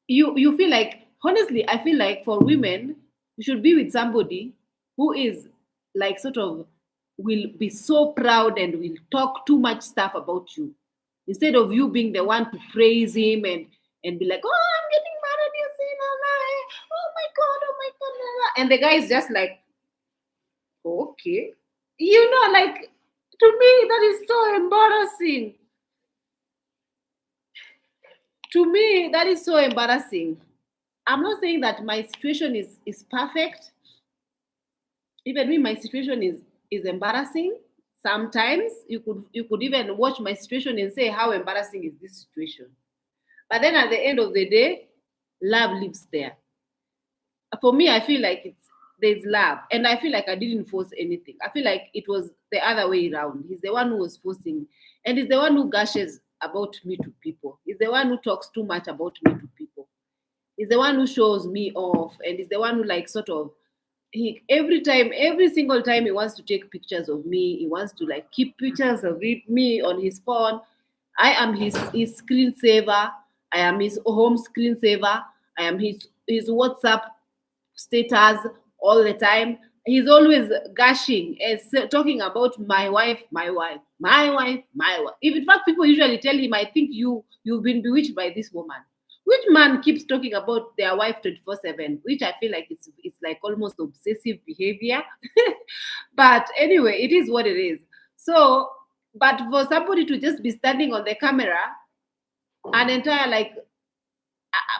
you feel like, honestly, I feel like for women, you should be with somebody who is like sort of will be so proud and will talk too much stuff about you instead of you being the one to praise him and be like, oh, I'm getting married, you see, oh my god, oh my god, and the guy is just like, okay, like, to me that is so embarrassing. To me, that is so embarrassing. I'm not saying that my situation is perfect. Even me, my situation is embarrassing. Sometimes you could even watch my situation and say, how embarrassing is this situation? But then at the end of the day, love lives there. For me, I feel like there's love, and I feel like I didn't force anything. I feel like it was the other way around. He's the one who was forcing, and he's the one who gushes about me to people. He's the one who talks too much about me to people. He's the one who shows me off, and he's the one who like sort of, every single time he wants to take pictures of me, he wants to like keep pictures of me on his phone. I am his screensaver. I am his home screensaver. I am his WhatsApp status all the time. He's always gushing and talking about my wife, my wife, my wife, my wife. If in fact people usually tell him, I think you've been bewitched by this woman. Which man keeps talking about their wife 24/7? Which I feel like it's like almost obsessive behavior. But anyway, it is what it is. So, but for somebody to just be standing on the camera, an entire like,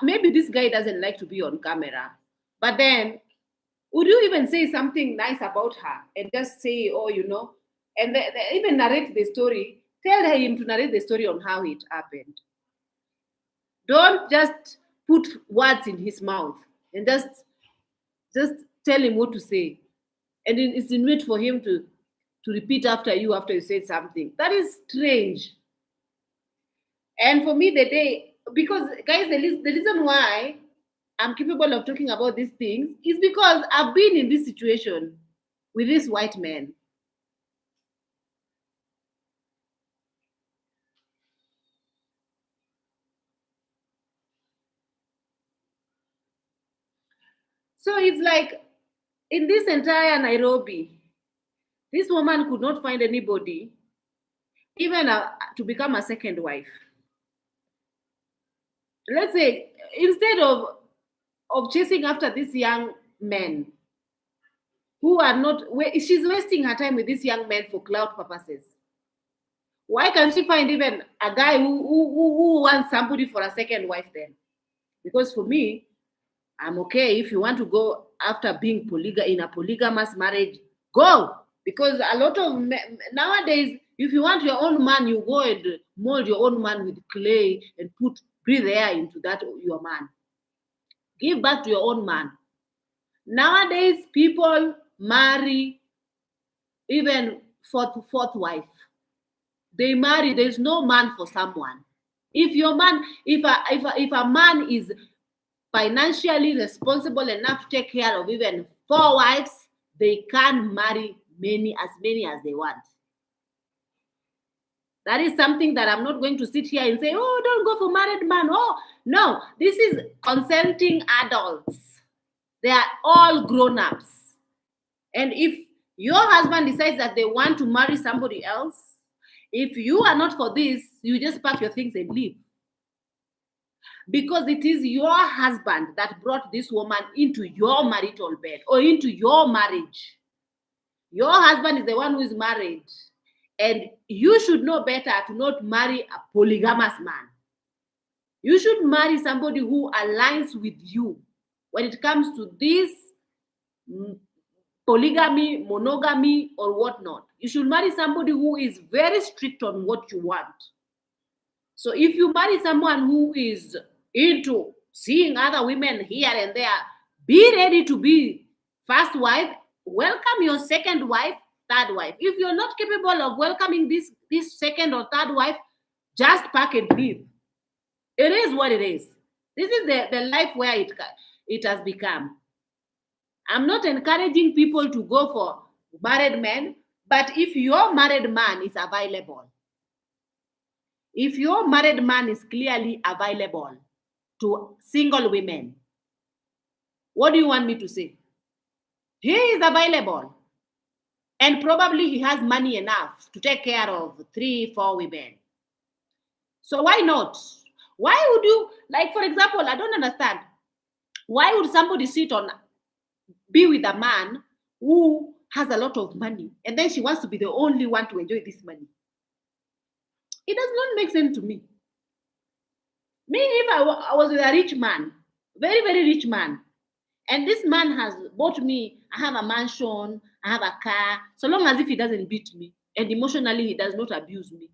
maybe this guy doesn't like to be on camera, but then would you even say something nice about her and just say, oh, and they even narrate the story, tell him to narrate the story on how it happened. Don't just put words in his mouth and just tell him what to say and insinuate for him to repeat after you said something. That is strange. And for me, because guys, the reason why I'm capable of talking about these things is because I've been in this situation with this white man. So it's like in this entire Nairobi, this woman could not find anybody, even to become a second wife. Let's say, instead of of chasing after these young men who are not, she's wasting her time with these young men for clout purposes. Why can't she find even a guy who wants somebody for a second wife then? Because for me, I'm okay if you want to go after being in a polygamous marriage, go. Because a lot of nowadays, if you want your own man, you go and mold your own man with clay and breathe air into that your man. Give back to your own man. Nowadays, people marry even fourth wife. They marry. There's no man for someone. If your man, if a man is financially responsible enough to take care of even 4 wives, they can marry many as they want. That is something that I'm not going to sit here and say, oh, don't go for married man. Oh, no, this is consenting adults. They are all grown-ups. And if your husband decides that they want to marry somebody else, if you are not for this, you just pack your things and leave. Because it is your husband that brought this woman into your marital bed or into your marriage. Your husband is the one who is married. And you should know better to not marry a polygamous man. You should marry somebody who aligns with you when it comes to this polygamy, monogamy, or whatnot. You should marry somebody who is very strict on what you want. So if you marry someone who is into seeing other women here and there, be ready to be first wife, welcome your second wife, third wife. If you're not capable of welcoming this second or third wife, just pack and leave. It is what it is. This is the life where it has become. I'm not encouraging people to go for married men, but if your married man is available, if your married man is clearly available to single women, what do you want me to say? He is available. And probably he has money enough to take care of 3, 4 women. So why not? Why would you, like, for example, I don't understand. Why would somebody be with a man who has a lot of money and then she wants to be the only one to enjoy this money? It does not make sense to me. Me, if I was with a rich man, very, very rich man, and this man has bought me, I have a mansion, I have a car, so long as if he doesn't beat me, and emotionally he does not abuse me.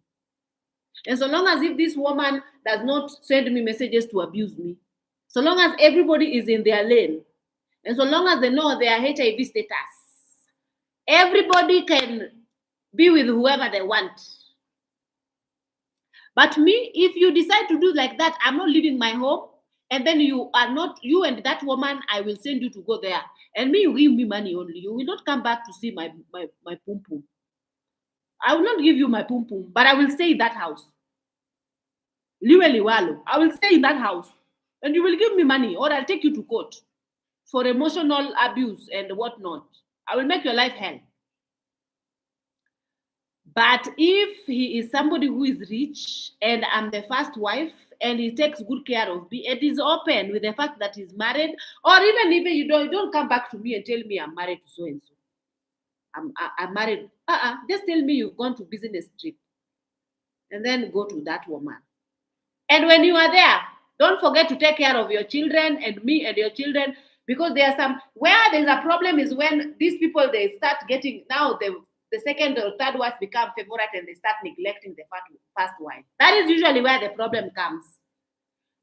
And so long as if this woman does not send me messages to abuse me, so long as everybody is in their lane, and so long as they know their HIV status, everybody can be with whoever they want. But me, if you decide to do like that, I'm not leaving my home, and then you and that woman, I will send you to go there. And me, you give me money only. You will not come back to see my pum pum. I will not give you my pum pum, but I will stay in that house. I will stay in that house. And you will give me money, or I'll take you to court for emotional abuse and whatnot. I will make your life hell. But if he is somebody who is rich and I'm the first wife and he takes good care of me and is open with the fact that he's married, or even if you don't come back to me and tell me I'm married to so and so. I'm married. Just tell me you've gone to business trip and then go to that woman. And when you are there, don't forget to take care of your children and me and your children, because there are where there's a problem is when these people, they start getting, now the second or third wife become favorite and they start neglecting the first wife. That is usually where the problem comes.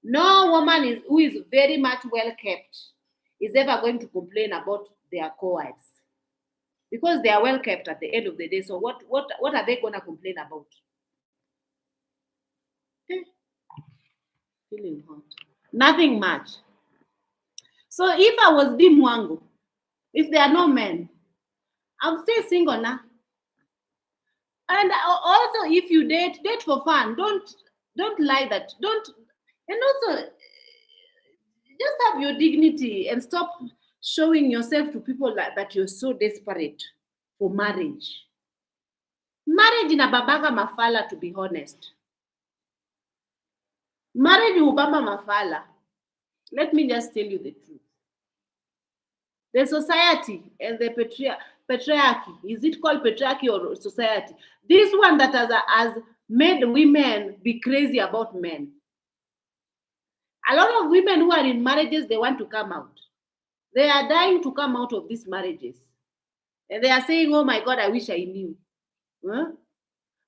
No woman who is very much well kept is ever going to complain about their co-wives, because they are well kept at the end of the day. So what are they going to complain about? Feeling hot. Nothing much. So if I was Mwango, if there are no men, I'm still single now. And also, if you date for fun. Don't lie that. And also, just have your dignity and stop showing yourself to people that you're so desperate for marriage. Marriage in a babaga mafala, to be honest. Marriage in Obama mafala. Let me just tell you the truth. The society and the patriarchy, is it called patriarchy or society? This one that has made women be crazy about men. A lot of women who are in marriages, they want to come out. They are dying to come out of these marriages. And they are saying, oh my God, I wish I knew. Huh?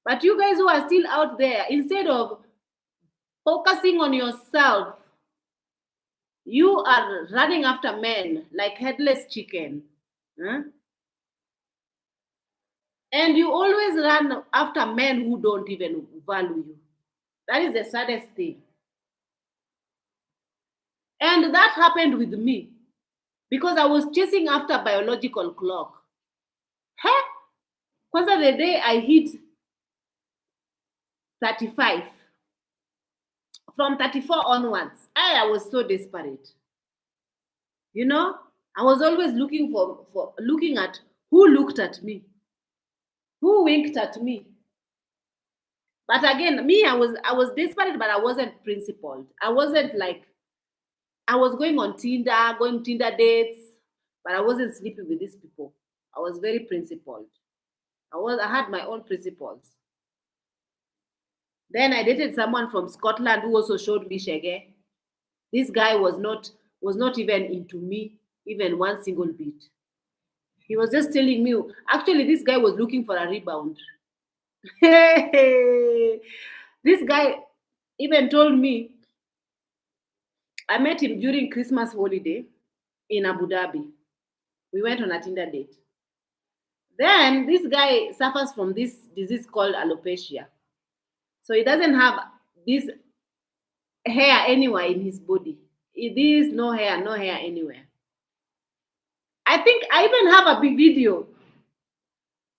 But you guys who are still out there, instead of focusing on yourself, you are running after men like headless chicken. Huh? And you always run after men who don't even value you. That is the saddest thing. And that happened with me because I was chasing after biological clock. Huh? Kwanza the day I hit 35, from 34 onwards, I was so desperate. You know, I was always looking looking at who looked at me, who winked at me. But again, me, I was desperate, but I wasn't principled. I wasn't like, I was going on Tinder, going Tinder dates, but I wasn't sleeping with these people. I was very principled. I had my own principles. Then I dated someone from Scotland who also showed me shege. This guy was not even into me, even one single bit. He was just telling me, actually, this guy was looking for a rebound. This guy even told me, I met him during Christmas holiday in Abu Dhabi. We went on a Tinder date. Then this guy suffers from this disease called alopecia. So he doesn't have this hair anywhere in his body. It is no hair anywhere. I think I even have a big video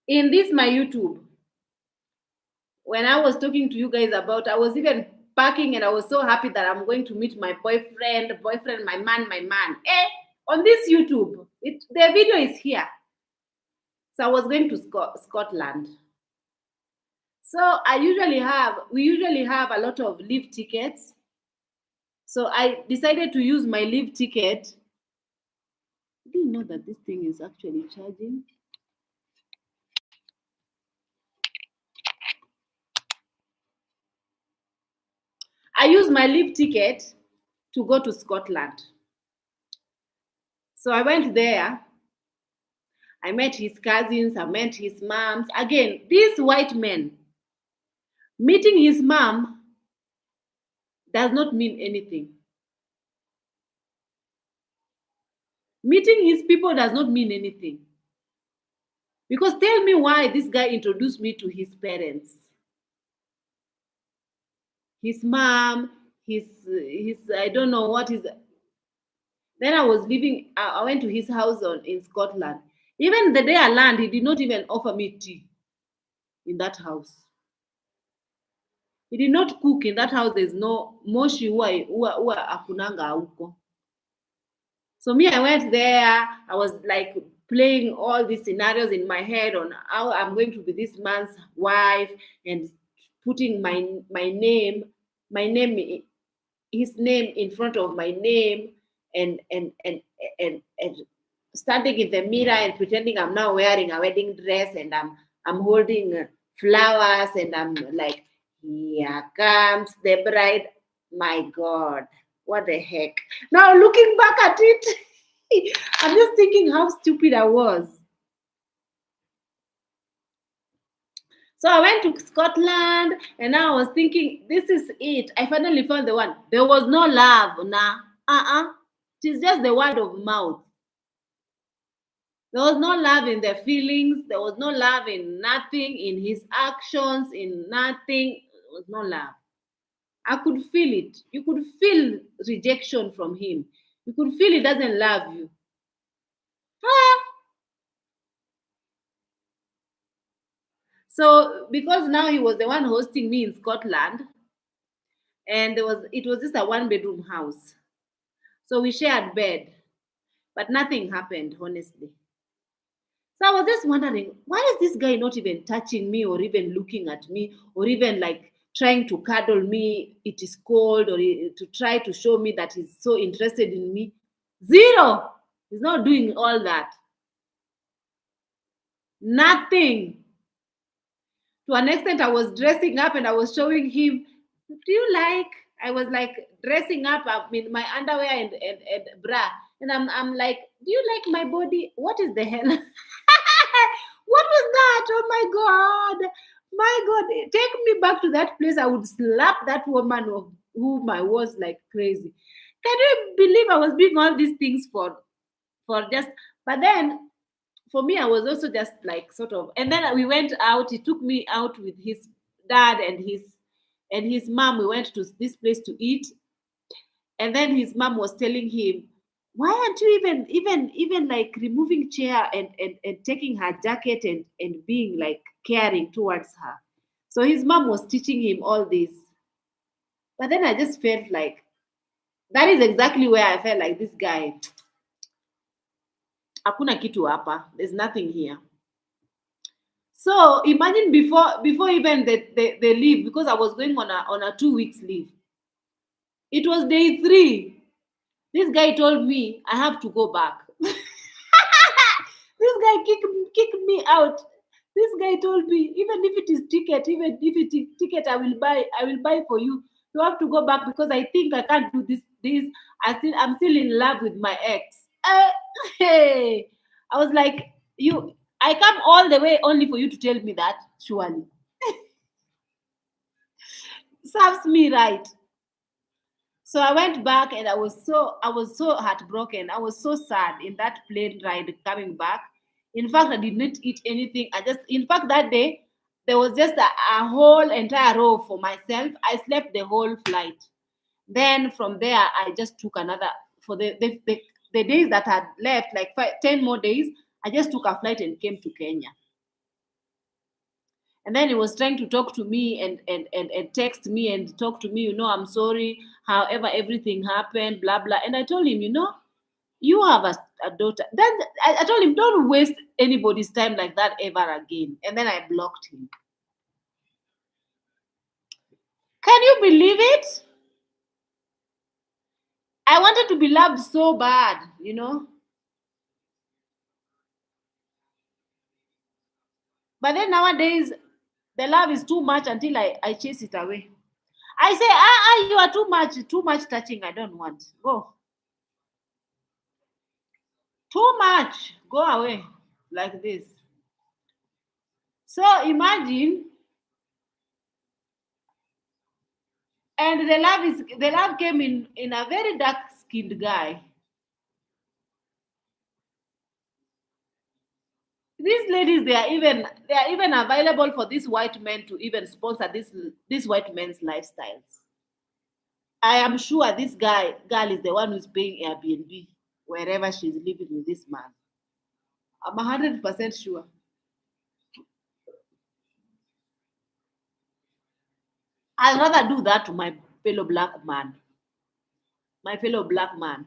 in this my YouTube. When I was talking to you guys about, I was even packing and I was so happy that I'm going to meet my boyfriend, my man. On this YouTube, the video is here. So I was going to Scotland. So we usually have a lot of live tickets. So I decided to use my live ticket. I didn't know that this thing is actually charging. I used my live ticket to go to Scotland. So I went there. I met his cousins, I met his moms. Again, these white men. Meeting his mom does not mean anything. Meeting his people does not mean anything. Because tell me why this guy introduced me to his parents. His mom, his I don't know what is. Then I went to his house in Scotland. Even the day I landed, he did not even offer me tea in that house. He did not cook in that house. There's no moshi huwa akunanga huko. So me, I went there. I was like playing all these scenarios in my head on how I'm going to be this man's wife and putting his name in front of my name and standing in the mirror and pretending I'm now wearing a wedding dress and I'm holding flowers and I'm like, here comes the bride. My God, what the heck? Now looking back at it, I'm just thinking how stupid I was. So I went to Scotland and I was thinking, this is it. I finally found the one. There was no love, nah. It is just the word of mouth. There was no love in their feelings. There was no love in nothing, in his actions, in nothing. There was no love. I could feel it. You could feel rejection from him. You could feel he doesn't love you. So because now he was the one hosting me in Scotland, and it was just a one-bedroom house. So we shared bed, but nothing happened, honestly. So I was just wondering, why is this guy not even touching me or even looking at me or even like trying to cuddle me? It is cold, or to try to show me that he's so interested in me. Zero. He's not doing all that. Nothing. To an extent, I was dressing up and I was showing him, do you like? I was like dressing up in my underwear and bra. And I'm like, do you like my body? What is the hell? What was that? Oh my God. My God. Take me back to that place. I would slap that woman of whom I was like crazy. Can you believe I was doing all these things for just, but then for me, I was also just like sort of, and then we went out. He took me out with his dad and his mom. We went to this place to eat, and then his mom was telling him, "Why aren't you even like removing chair and taking her jacket and being like caring towards her?" So his mom was teaching him all this, but then I just felt like that is exactly where I felt like this guy, hakuna kitu hapa. There's nothing here. So imagine before even they leave, because I was going on a 2 weeks leave. It was day 3. This guy told me I have to go back. This guy kicked me out. This guy told me, even if it is ticket, even if it is ticket, I will buy for you. You have to go back because I think I can't do this. I'm still in love with my ex. Hey, I was like, I come all the way only for you to tell me that. Surely serves me right. So I went back and I was so heartbroken. I was so sad in that plane ride coming back. In fact, I did not eat anything. In fact, that day there was just a whole entire row for myself. I slept the whole flight. Then from there, I just took another for the days that had left, like 10 more days. I just took a flight and came to Kenya. And then he was trying to talk to me and text me and talk to me, I'm sorry, however everything happened, blah blah. And I told him, you have a daughter. Then I told him, don't waste anybody's time like that ever again. And then I blocked him. Can you believe it? I wanted to be loved so bad. But then nowadays the love is too much until I chase it away. I say, you are too much touching. I don't want. Go. Too much. Go away. Like this. So imagine, and the love came in a very dark skinned guy. These ladies, they are even available for these white men to even sponsor this white men's lifestyles. I am sure this girl is the one who's paying Airbnb wherever she's living with this man. I'm 100% sure. I'd rather do that to my fellow black man. My fellow black man.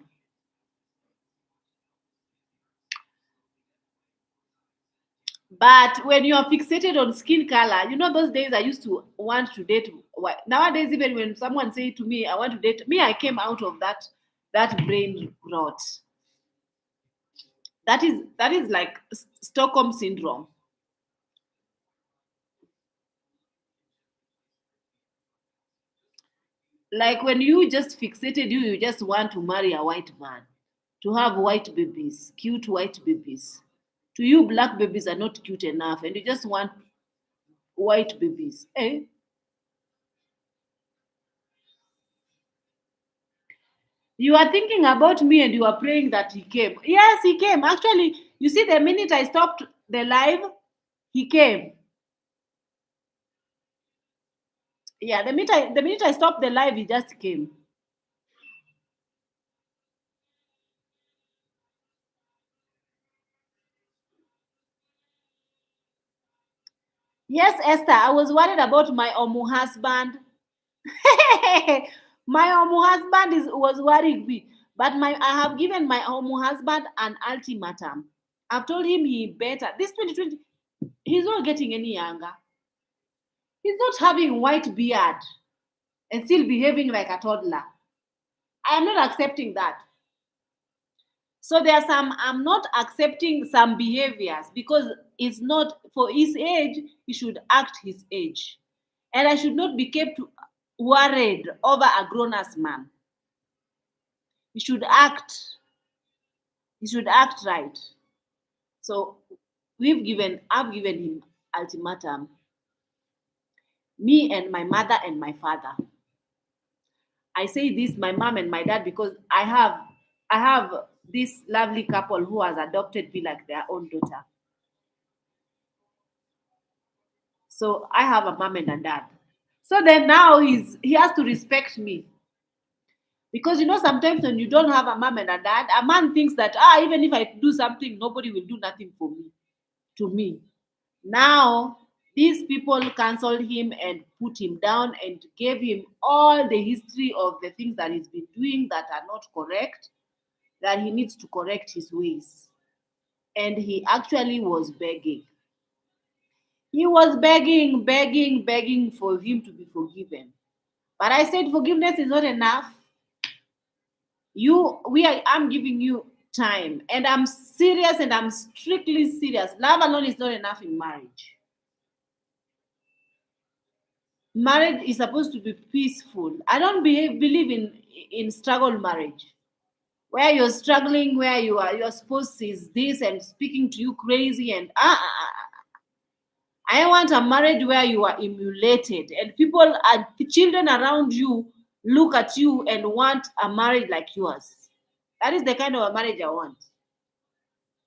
But when you are fixated on skin color, those days I used to want to date. Nowadays, even when someone say to me, "I want to date," me, I came out of that brain rot. That is like Stockholm syndrome. Like when you just fixated, you just want to marry a white man, to have white babies, cute white babies. To you, black babies are not cute enough, and you just want white babies. Eh? You are thinking about me and you are praying that he came. Yes, he came. Actually, you see, the minute I stopped the live, he came. Yeah, the minute I stopped the live, he just came. Yes, Esther, I was worried about my Omu husband. My Omu husband was worried me. But I have given my Omu husband an ultimatum. I've told him he better. This 2020, he's not getting any younger. He's not having white beard and still behaving like a toddler. I am not accepting that. So there are some, I'm not accepting some behaviors because it's not for his age, he should act his age. And I should not be kept worried over a grown-ass man. He should act, he should act right. So I've given him ultimatum. Me and my mother and my father. I say this, my mom and my dad, because I have this lovely couple who has adopted me like their own daughter. So I have a mom and a dad. So then now he has to respect me. Because sometimes when you don't have a mom and a dad, a man thinks that even if I do something, nobody will do nothing for me, to me. Now these people cancelled him and put him down and gave him all the history of the things that he's been doing that are not correct, that he needs to correct his ways. And he actually was begging. He was begging, begging, begging for him to be forgiven. But I said forgiveness is not enough. I'm giving you time, and I'm serious, and I'm strictly serious. Love alone is not enough in marriage. Marriage is supposed to be peaceful. I don't believe in struggle marriage, where you're struggling, where your spouse is this and speaking to you crazy, and I want a marriage where you are emulated and people and the children around you look at you and want a marriage like yours. That is the kind of a marriage I want.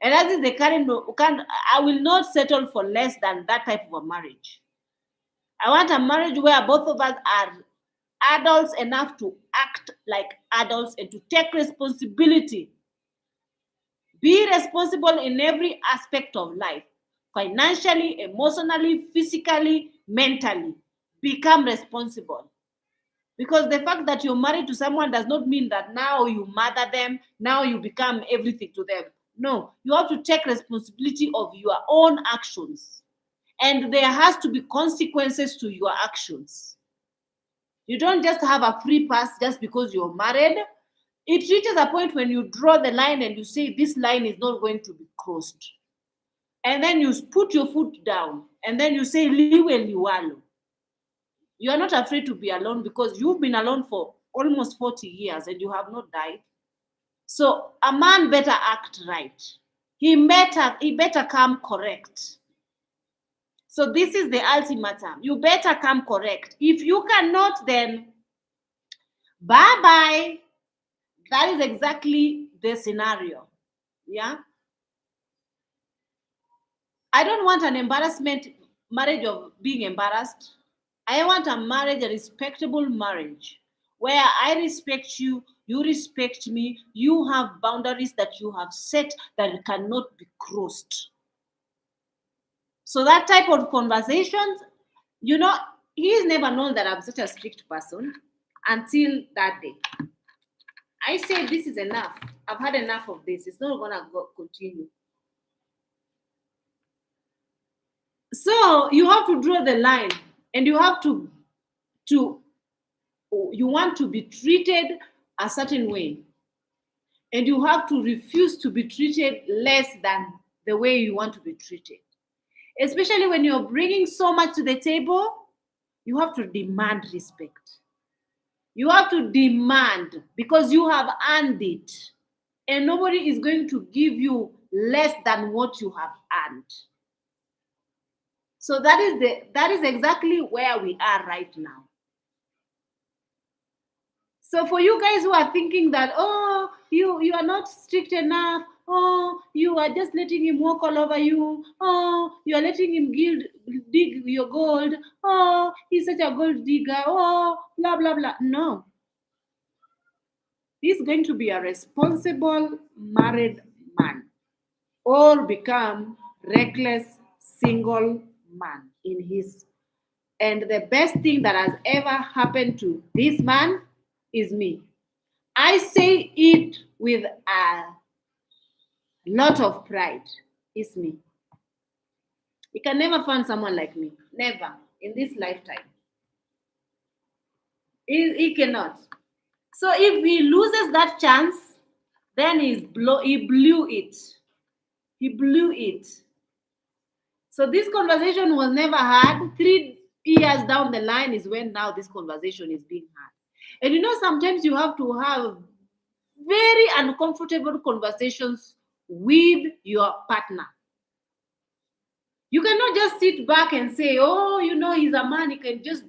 And that is the I will not settle for less than that type of a marriage. I want a marriage where both of us are adults enough to act like adults and to take responsibility. Be responsible in every aspect of life, financially, emotionally, physically, mentally. Become responsible. Because the fact that you're married to someone does not mean that now you mother them, now you become everything to them. No, you have to take responsibility of your own actions. And there has to be consequences to your actions. You don't just have a free pass just because you're married. It reaches a point when you draw the line and you say, this line is not going to be crossed. And then you put your foot down and then you say, liwe liwalo. You are not afraid to be alone because you've been alone for almost 40 years and you have not died. So a man better act right. He better come correct. So this is the ultimatum. You better come correct. If you cannot, then bye-bye. That is exactly the scenario. Yeah. I don't want an embarrassment marriage of being embarrassed. I want a marriage, a respectable marriage, where I respect you, you respect me, you have boundaries that you have set that cannot be crossed. So that type of conversations, he's never known that I'm such a strict person until that day. I said, this is enough. I've had enough of this. It's not gonna continue. So you have to draw the line, and you have to you want to be treated a certain way, and you have to refuse to be treated less than the way you want to be treated. Especially when you're bringing so much to the table, you have to demand respect. You have to demand because you have earned it, and nobody is going to give you less than what you have earned. So that is exactly where we are right now. So for you guys who are thinking that, you are not strict enough, you are just letting him walk all over you, you are letting him dig your gold, he's such a gold digger, blah blah blah. No. He's going to be a responsible married man or become reckless single man in his. And the best thing that has ever happened to this man is me. I say it with a lot of pride. It's me. You can never find someone like me. Never. In this lifetime. He cannot. So if he loses that chance, Then he blew it. He blew it. So this conversation was never had. 3 years down the line is when now this conversation is being had. And you know, sometimes you have to have very uncomfortable conversations with your partner. You cannot just sit back and say, oh, you know, he's a man, he can just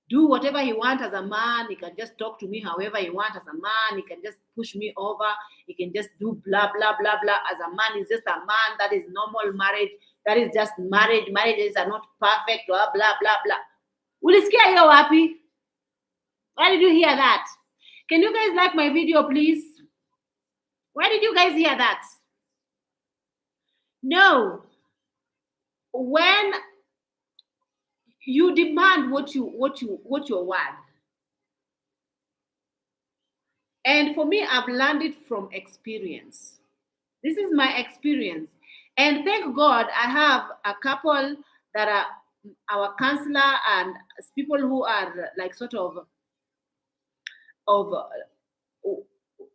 do whatever he wants as a man. He can just talk to me however he wants as a man. He can just push me over. He can just do blah, blah, blah, blah. As a man, he's just a man. That is normal marriage. That is just marriage. Marriages are not perfect, blah, blah, blah, blah. Ulisikia hiyo wapi? Why did you hear that? Can you guys like my video, please? Why did you guys hear that? No. When you demand what you want. And for me, I've learned it from experience. This is my experience. And thank God I have a couple that are our counselor and people who are like sort of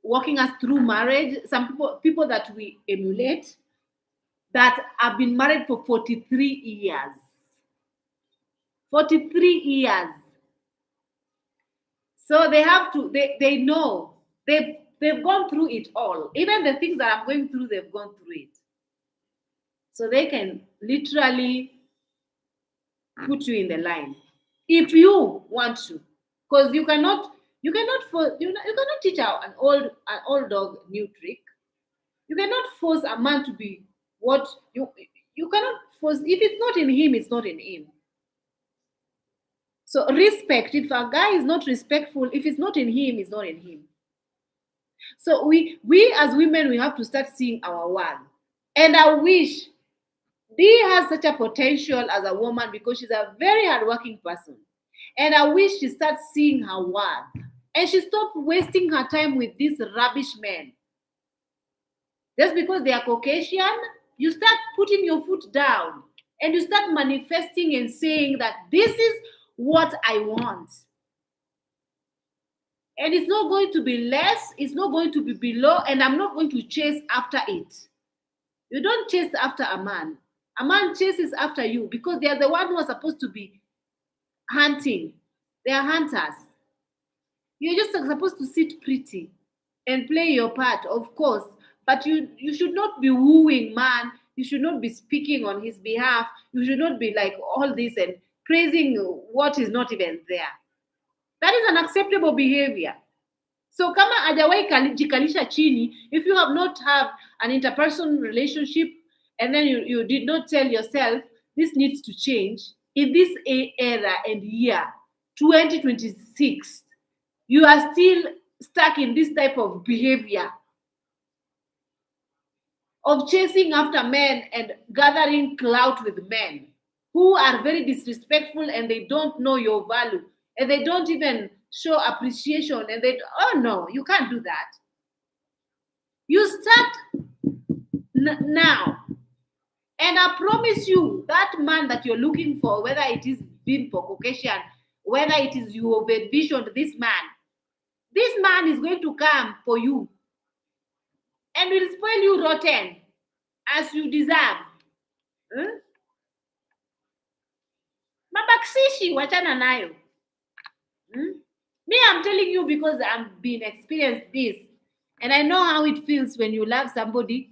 walking us through marriage. Some people that we emulate that have been married for 43 years. 43 years. So they have to, they know, they've gone through it all. Even the things that I'm going through, they've gone through it. So they can literally put you in the line if you want to, because you cannot teach an old dog new trick. You cannot force a man to be what you cannot force. If it's not in him, it's not in him. So respect. If a guy is not respectful, if it's not in him, it's not in him. So we as women, we have to start seeing our worth. And I wish Dee has such a potential as a woman because she's a very hardworking person. And I wish she starts seeing her worth. And she stopped wasting her time with these rubbish men. Just because they are Caucasian, you start putting your foot down and you start manifesting and saying that this is what I want. And it's not going to be less, it's not going to be below, and I'm not going to chase after it. You don't chase after a man. A man chases after you because they are the one who are supposed to be hunting. They are hunters. You're just supposed to sit pretty and play your part, of course. But you should not be wooing man. You should not be speaking on his behalf. You should not be like all this and praising what is not even there. That is unacceptable behavior. So kama hajawahi jikalisha chini, if you have not had an interpersonal relationship and then you did not tell yourself this needs to change in this era and year 2026, you are still stuck in this type of behavior of chasing after men and gathering clout with men who are very disrespectful and they don't know your value and they don't even show appreciation and oh no, you can't do that. You start now. And I promise you, that man that you're looking for, whether it is being for Caucasian, whether it is you have envisioned this man is going to come for you and will spoil you rotten as you deserve. Mabaksishi, wachana nayo. Me, I'm telling you because I've been experienced this. And I know how it feels when you love somebody.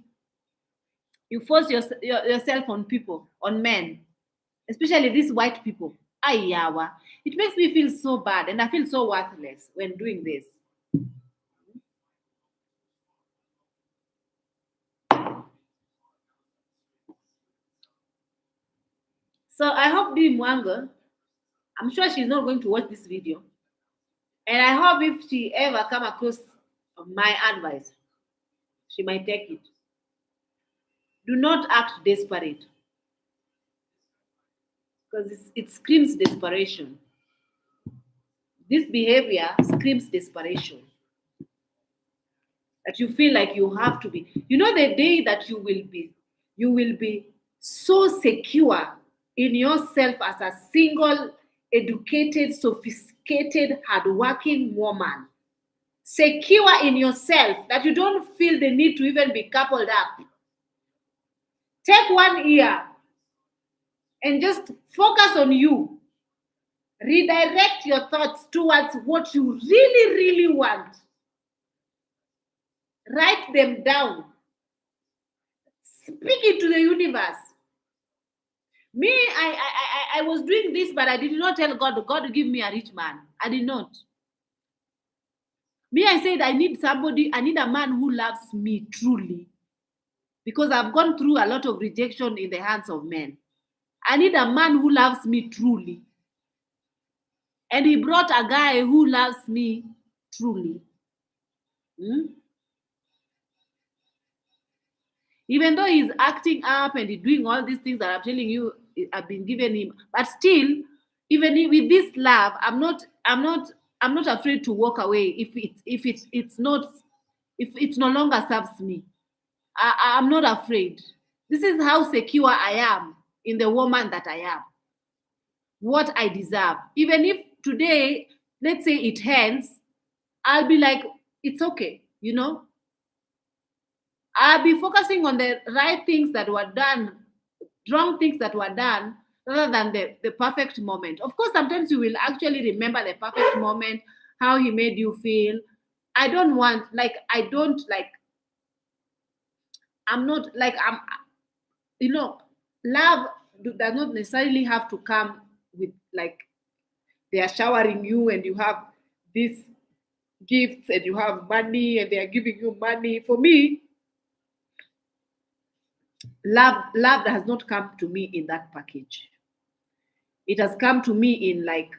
You force yourself on people, on men, especially these white people. Ayawa. It makes me feel so bad and I feel so worthless when doing this. So I hope Dee Mwango, I'm sure she's not going to watch this video. And I hope if she ever come across my advice, she might take it. Do not act desperate. Because it screams desperation. This behavior screams desperation. That you feel like you have to be. You know the day that you will be so secure in yourself as a single, educated, sophisticated, hardworking woman. secure in yourself that you don't feel the need to even be coupled up. Take 1 year and just focus on you. Redirect your thoughts towards what you really, really want. Write them down. Speak it to the universe. Me, I was doing this, but I did not tell God, God, give me a rich man. I did not. Me, I said, I need somebody, I need a man who loves me truly. Because I've gone through a lot of rejection in the hands of men. I need a man who loves me truly. And he brought a guy who loves me truly. Even though he's acting up and he's doing all these things that I'm telling you, I've been given him, but still, even with this love, I'm not afraid to walk away if it's no longer serves me. I'm not afraid. This is how secure I am in the woman that I am. What I deserve. Even if today, let's say it ends, I'll be like, it's okay, I'll be focusing on the right things that were done, wrong things that were done, rather than the perfect moment. Of course, sometimes you will actually remember the perfect moment, how he made you feel. I'm not like, love does not necessarily have to come with like they are showering you and you have these gifts and you have money and they are giving you money. For me, love has not come to me in that package. It has come to me in like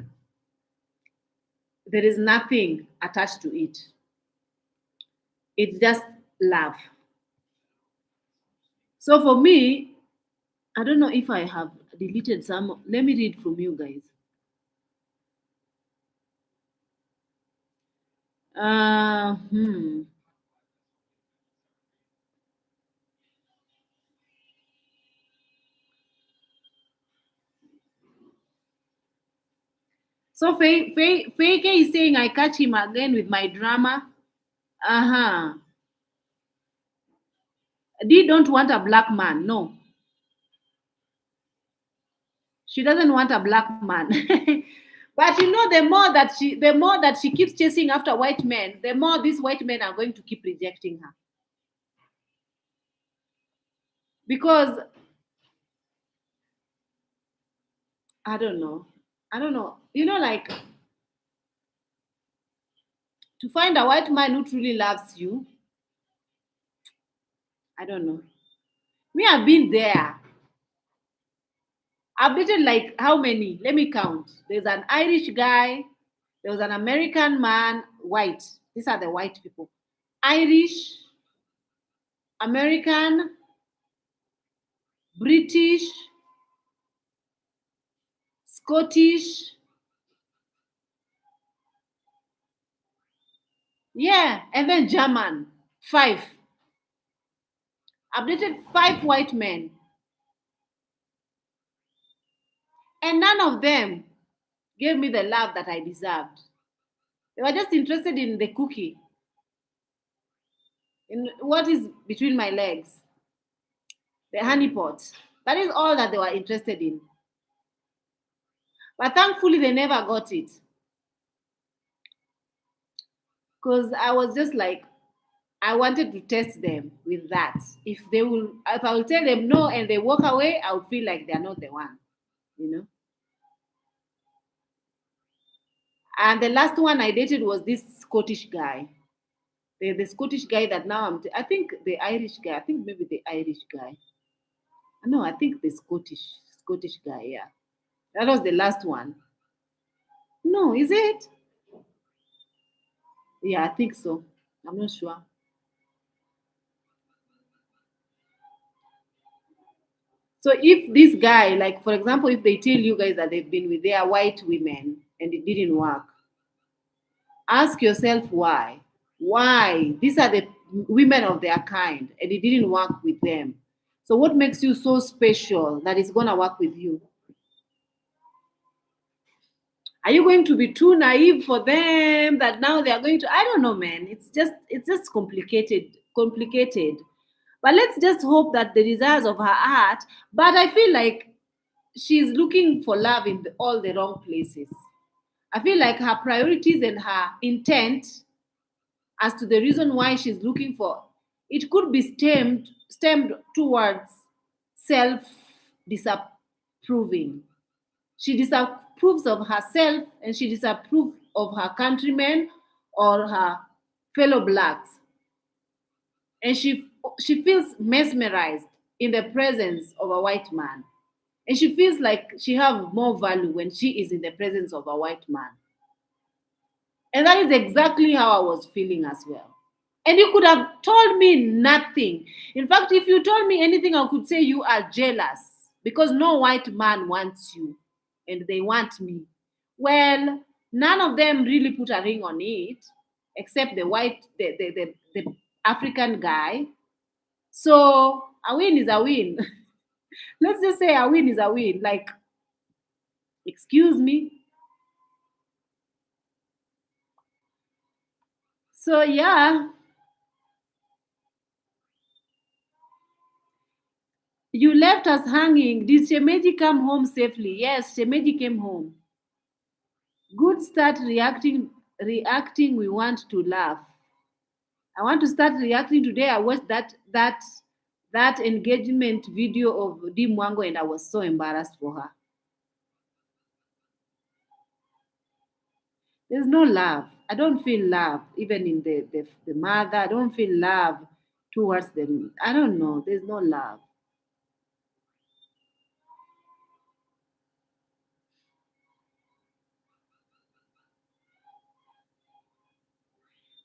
there is nothing attached to it. It's just love. So for me, I don't know if I have deleted some. Let me read from you guys. Uh, hmm. So Fake is saying I catch him again with my drama. Uh-huh. Dee don't want a black man. No. She doesn't want a black man. But the more that she keeps chasing after white men, the more these white men are going to keep rejecting her. Because I don't know. I don't know. Like to find a white man who truly loves you, I don't know. Me, I've been there. I've dated like how many? Let me count. There's an Irish guy, there was an American man, white. These are the white people. Irish, American, British, Scottish. Yeah, and then German. 5. I've dated 5 white men. And none of them gave me the love that I deserved. They were just interested in the cookie, in what is between my legs, the honey pot. That is all that they were interested in. But thankfully, they never got it. Because I was just like, I wanted to test them with that. If I will tell them no and they walk away, I would feel like they're not the one. And the last one I dated was this Scottish guy. The Scottish guy that now I think the Irish guy. I think maybe the Irish guy. No, I think the Scottish guy. Yeah, that was the last one. No, is it? Yeah, I think so. I'm not sure. So if this guy, like for example, if they tell you guys that they've been with their white women and it didn't work, ask yourself why. Why? These are the women of their kind and it didn't work with them. So what makes you so special that it's gonna work with you? Are you going to be too naive for them that now they are going to? I don't know, man. It's just complicated. But let's just hope that the desires of her heart. But I feel like she's looking for love in all the wrong places. I feel like her priorities and her intent as to the reason why she's looking for it could be stemmed towards self disapproving. She disapproves of herself and she disapproves of her countrymen or her fellow blacks. And she feels mesmerized in the presence of a white man. And she feels like she have more value when she is in the presence of a white man. And that is exactly how I was feeling as well. And you could have told me nothing. In fact, if you told me anything, I could say you are jealous because no white man wants you and they want me. Well, none of them really put a ring on it except the African guy. So a win is a win. Let's just say a win is a win. Like, excuse me. So yeah, you left us hanging. Did Shemeji come home safely? Yes, Shemeji came home. Good start reacting. We want to laugh. I want to start reacting today. I watched that engagement video of Di Mwango and I was so embarrassed for her. There's no love. I don't feel love, even in the mother. I don't feel love towards them. I don't know. There's no love.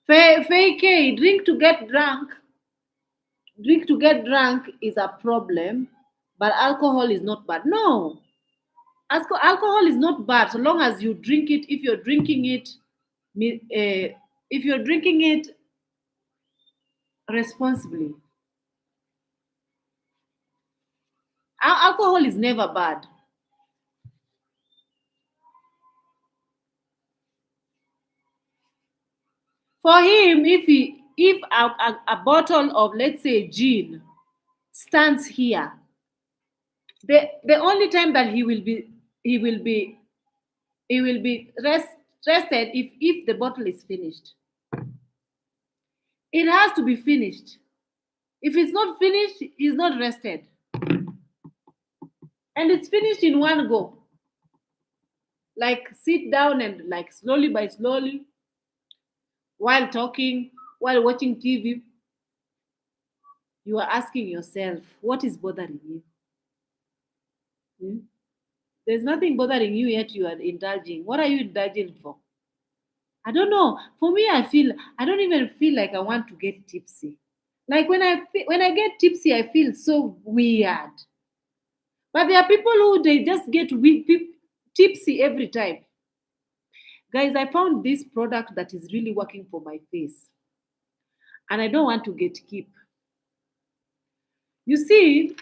Fake, drink to get drunk is a problem, but alcohol is not bad. No, alcohol is not bad so long as you drink it. If you're drinking it, if you're drinking it responsibly, alcohol is never bad. For him, if a bottle of, let's say, gin stands here, the only time that he will be he will be rested if the bottle is finished. It has to be finished. If it's not finished, he's not rested. And it's finished in one go. Like sit down and like slowly by slowly, while talking, while watching TV, you are asking yourself, what is bothering you? Hmm? There's nothing bothering you yet you are indulging. What are you indulging for? I don't know. For me, I don't even feel like I want to get tipsy. Like when I get tipsy, I feel so weird. But there are people who they just get tipsy every time. Guys, I found this product that is really working for my face, and I don't want to get keep. You see,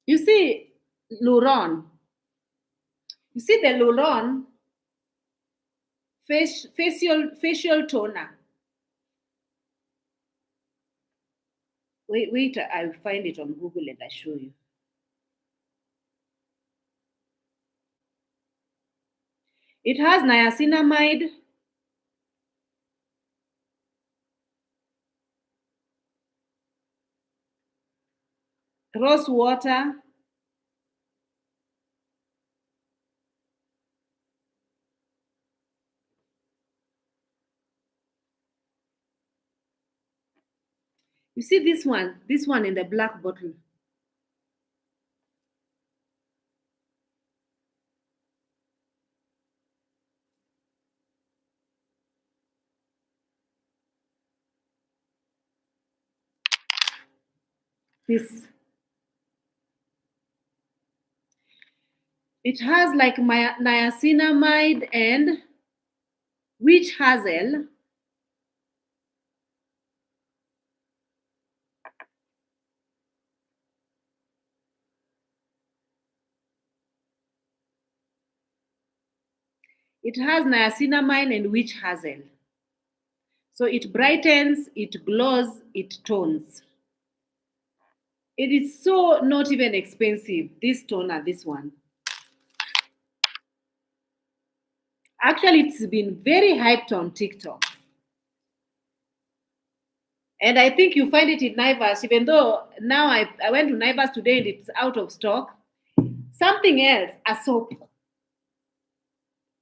you see, Luron. You see the Luron facial toner. Wait, I'll find it on Google and I show you. It has niacinamide, rose water, you see this one in the black bottle. This it has like niacinamide and witch hazel. It has niacinamide and witch hazel. So it brightens, it glows, it tones. It is so not even expensive, this toner, this one. Actually, it's been very hyped on TikTok. And I think you find it in Naivas, even though now I went to Naivas today and it's out of stock. Something else, a soap.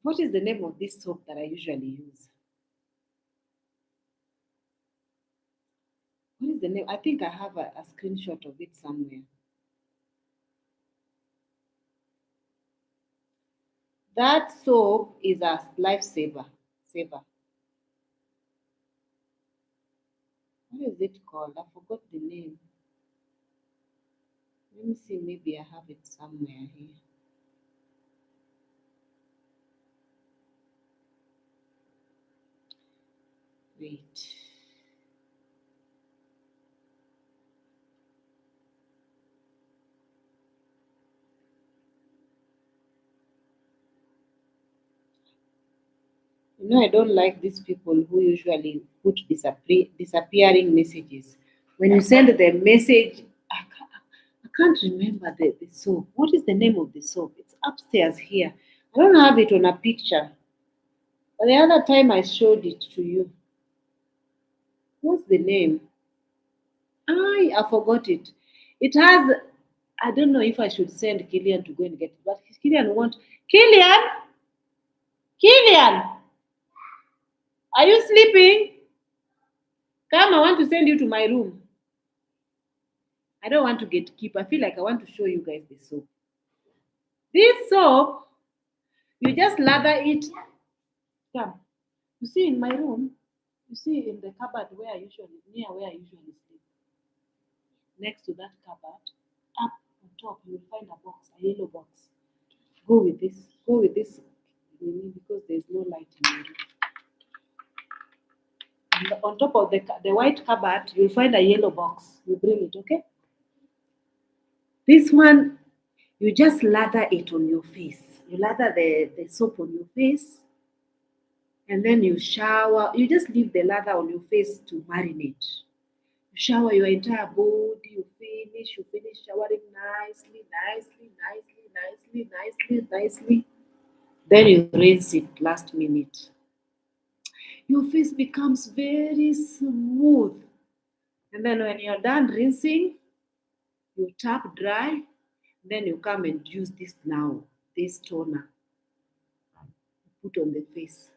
What is the name of this soap that I usually use? What is the name? I think I have a screenshot of it somewhere. That soap is a lifesaver. Saver. What is it called? I forgot the name. Let me see, maybe I have it somewhere here. Wait. I don't like these people who usually put disappearing messages. When you send the message, I can't remember the soap. What is the name of the soap? It's upstairs here. I don't have it on a picture. But the other time I showed it to you. What's the name? I forgot it. It has, I don't know if I should send Killian to go and get it, but Killian won't. Killian? Killian, are you sleeping? Come, I want to send you to my room. I don't want to get keep. I feel like I want to show you guys the soap. This soap, you just lather it. Come. You see in my room, you see in the cupboard near where I usually sleep. Next to that cupboard, up on top, you will find a box, a yellow box. Go with this. Go with this because there's no light in my room. And on top of the white cupboard, you'll find a yellow box. You bring it, okay? This one, you just lather it on your face. You lather the soap on your face, and then you shower. You just leave the lather on your face to marinate. You shower your entire body, you finish showering nicely. Then you rinse it last minute. Your face becomes very smooth. And then when you're done rinsing, you tap dry, then you come and use this toner, put on the face.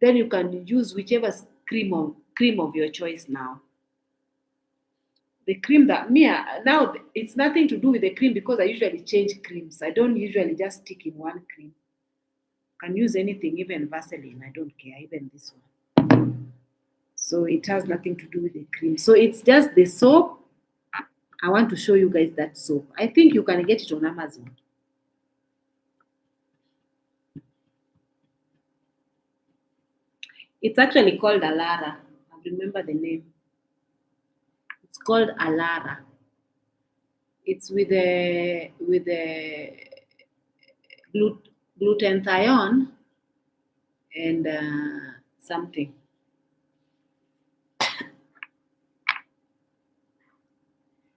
Then you can use whichever cream of your choice now. The cream that now it's nothing to do with the cream because I usually change creams. I don't usually just stick in one cream. Can use anything, even Vaseline. I don't care, even this one. So it has nothing to do with the cream. So it's just the soap. I want to show you guys that soap. I think you can get it on Amazon. It's actually called Alara. I remember the name. It's called Alara. It's with the glutathione and something.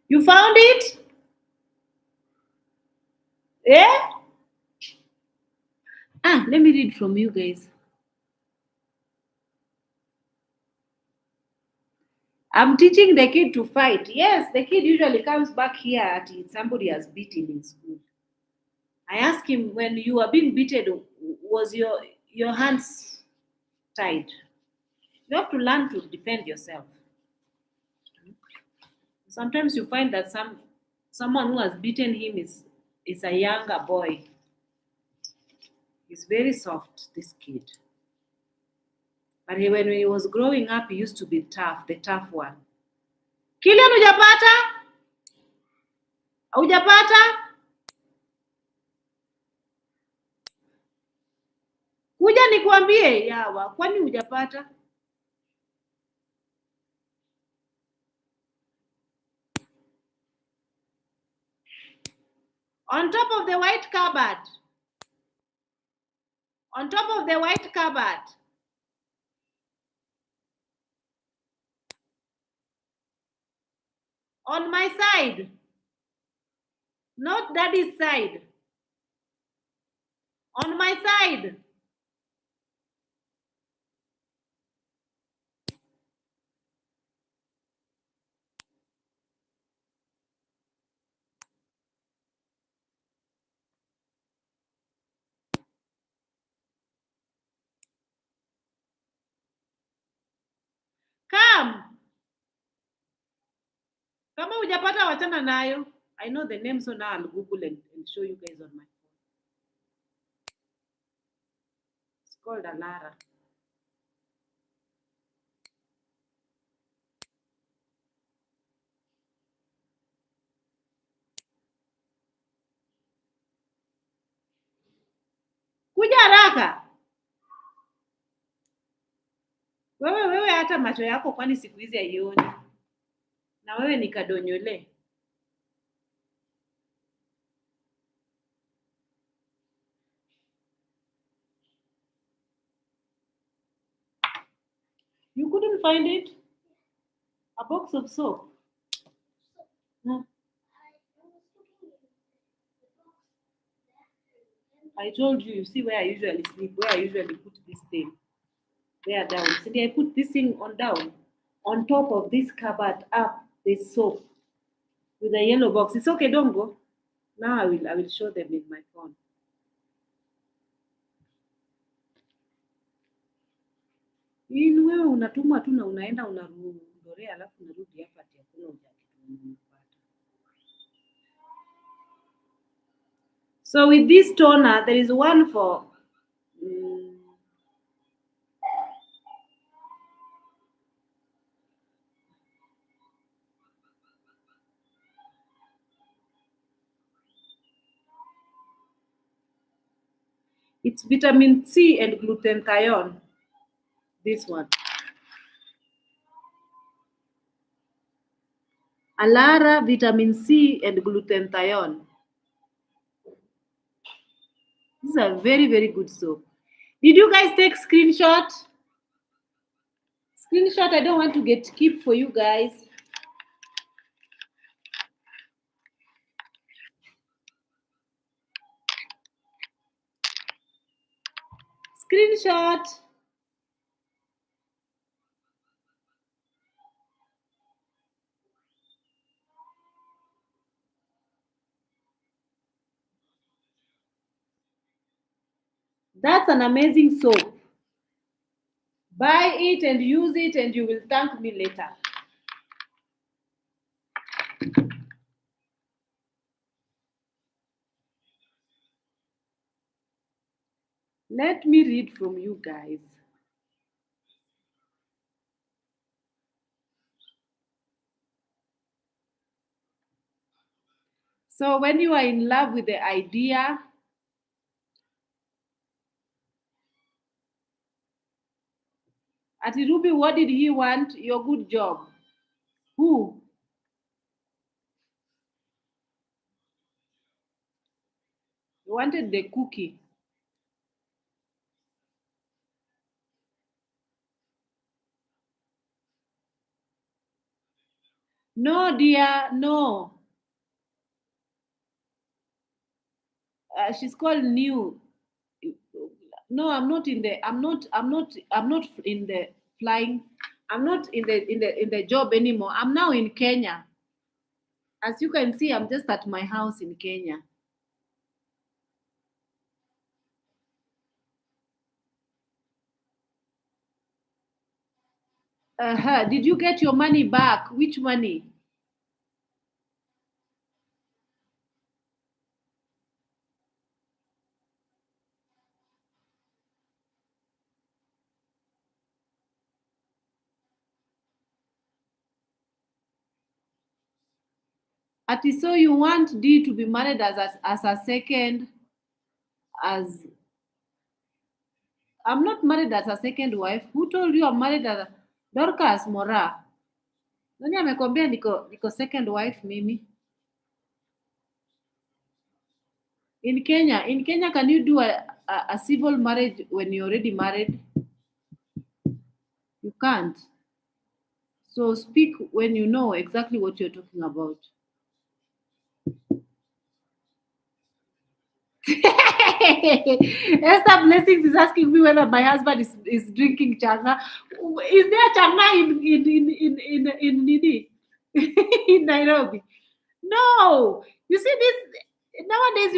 You found it? Yeah? Let me read from you guys. I'm teaching the kid to fight. Yes, the kid usually comes back here at somebody has beaten in school. I asked him, when you were being beaten, was your hands tied? You have to learn to defend yourself. Sometimes you find that someone who has beaten him is a younger boy. He's very soft, this kid. But when he was growing up, he used to be tough, the tough one. Kilian, hujapata? Hujapata? Kuja nikuambie yawa, kwani hujapata? On top of the white cupboard. On top of the white cupboard. On my side. Not daddy's side. On my side. Come. Kama hujapata wachana nayo. I know the name, so now I'll Google and show you guys on my phone. It's called Alara. Kuja haraka. Wewe hata macho yako kwani siku hizi haioni. Na wewe ni kadonyole. You couldn't find it? A box of soap. Hmm. I told you see where I usually sleep, where I usually put this thing. There down. See, I put this thing on down. On top of this cupboard up, there's soap with a yellow box. It's okay, don't go. Now I will show them with my phone. Ili wewe unatuma tu na unaenda unarudia alafu unarudi hapa ati hakuna unapata. So with this toner, there is one for it's vitamin C and glutathione. This one. Alara, vitamin C and glutathione. This is a very, very good soap. Did you guys take screenshot? Screenshot, I don't want to keep for you guys. Screenshot. That's an amazing soap. Buy it and use it and you will thank me later. Let me read from you guys. So when you are in love with the idea, Atirubi, what did he want? Your good job. Who? He wanted the cookie. No, dear, no. She's called New. No, I'm not in the. I'm not in the flying. I'm not in the job anymore. I'm now in Kenya. As you can see, I'm just at my house in Kenya. Did you get your money back? Which money? Ati, so you want D to be married as a second, as I'm not married as a second wife. Who told you I'm married as Dorcas Mora? Nani amekwambia niko second wife mimi? In Kenya, can you do a civil marriage when you're already married? You can't. So speak when you know exactly what you're talking about. Esther Blessings is asking me whether my husband is drinking changa. Is there changa in Nairobi? No. You see this nowadays,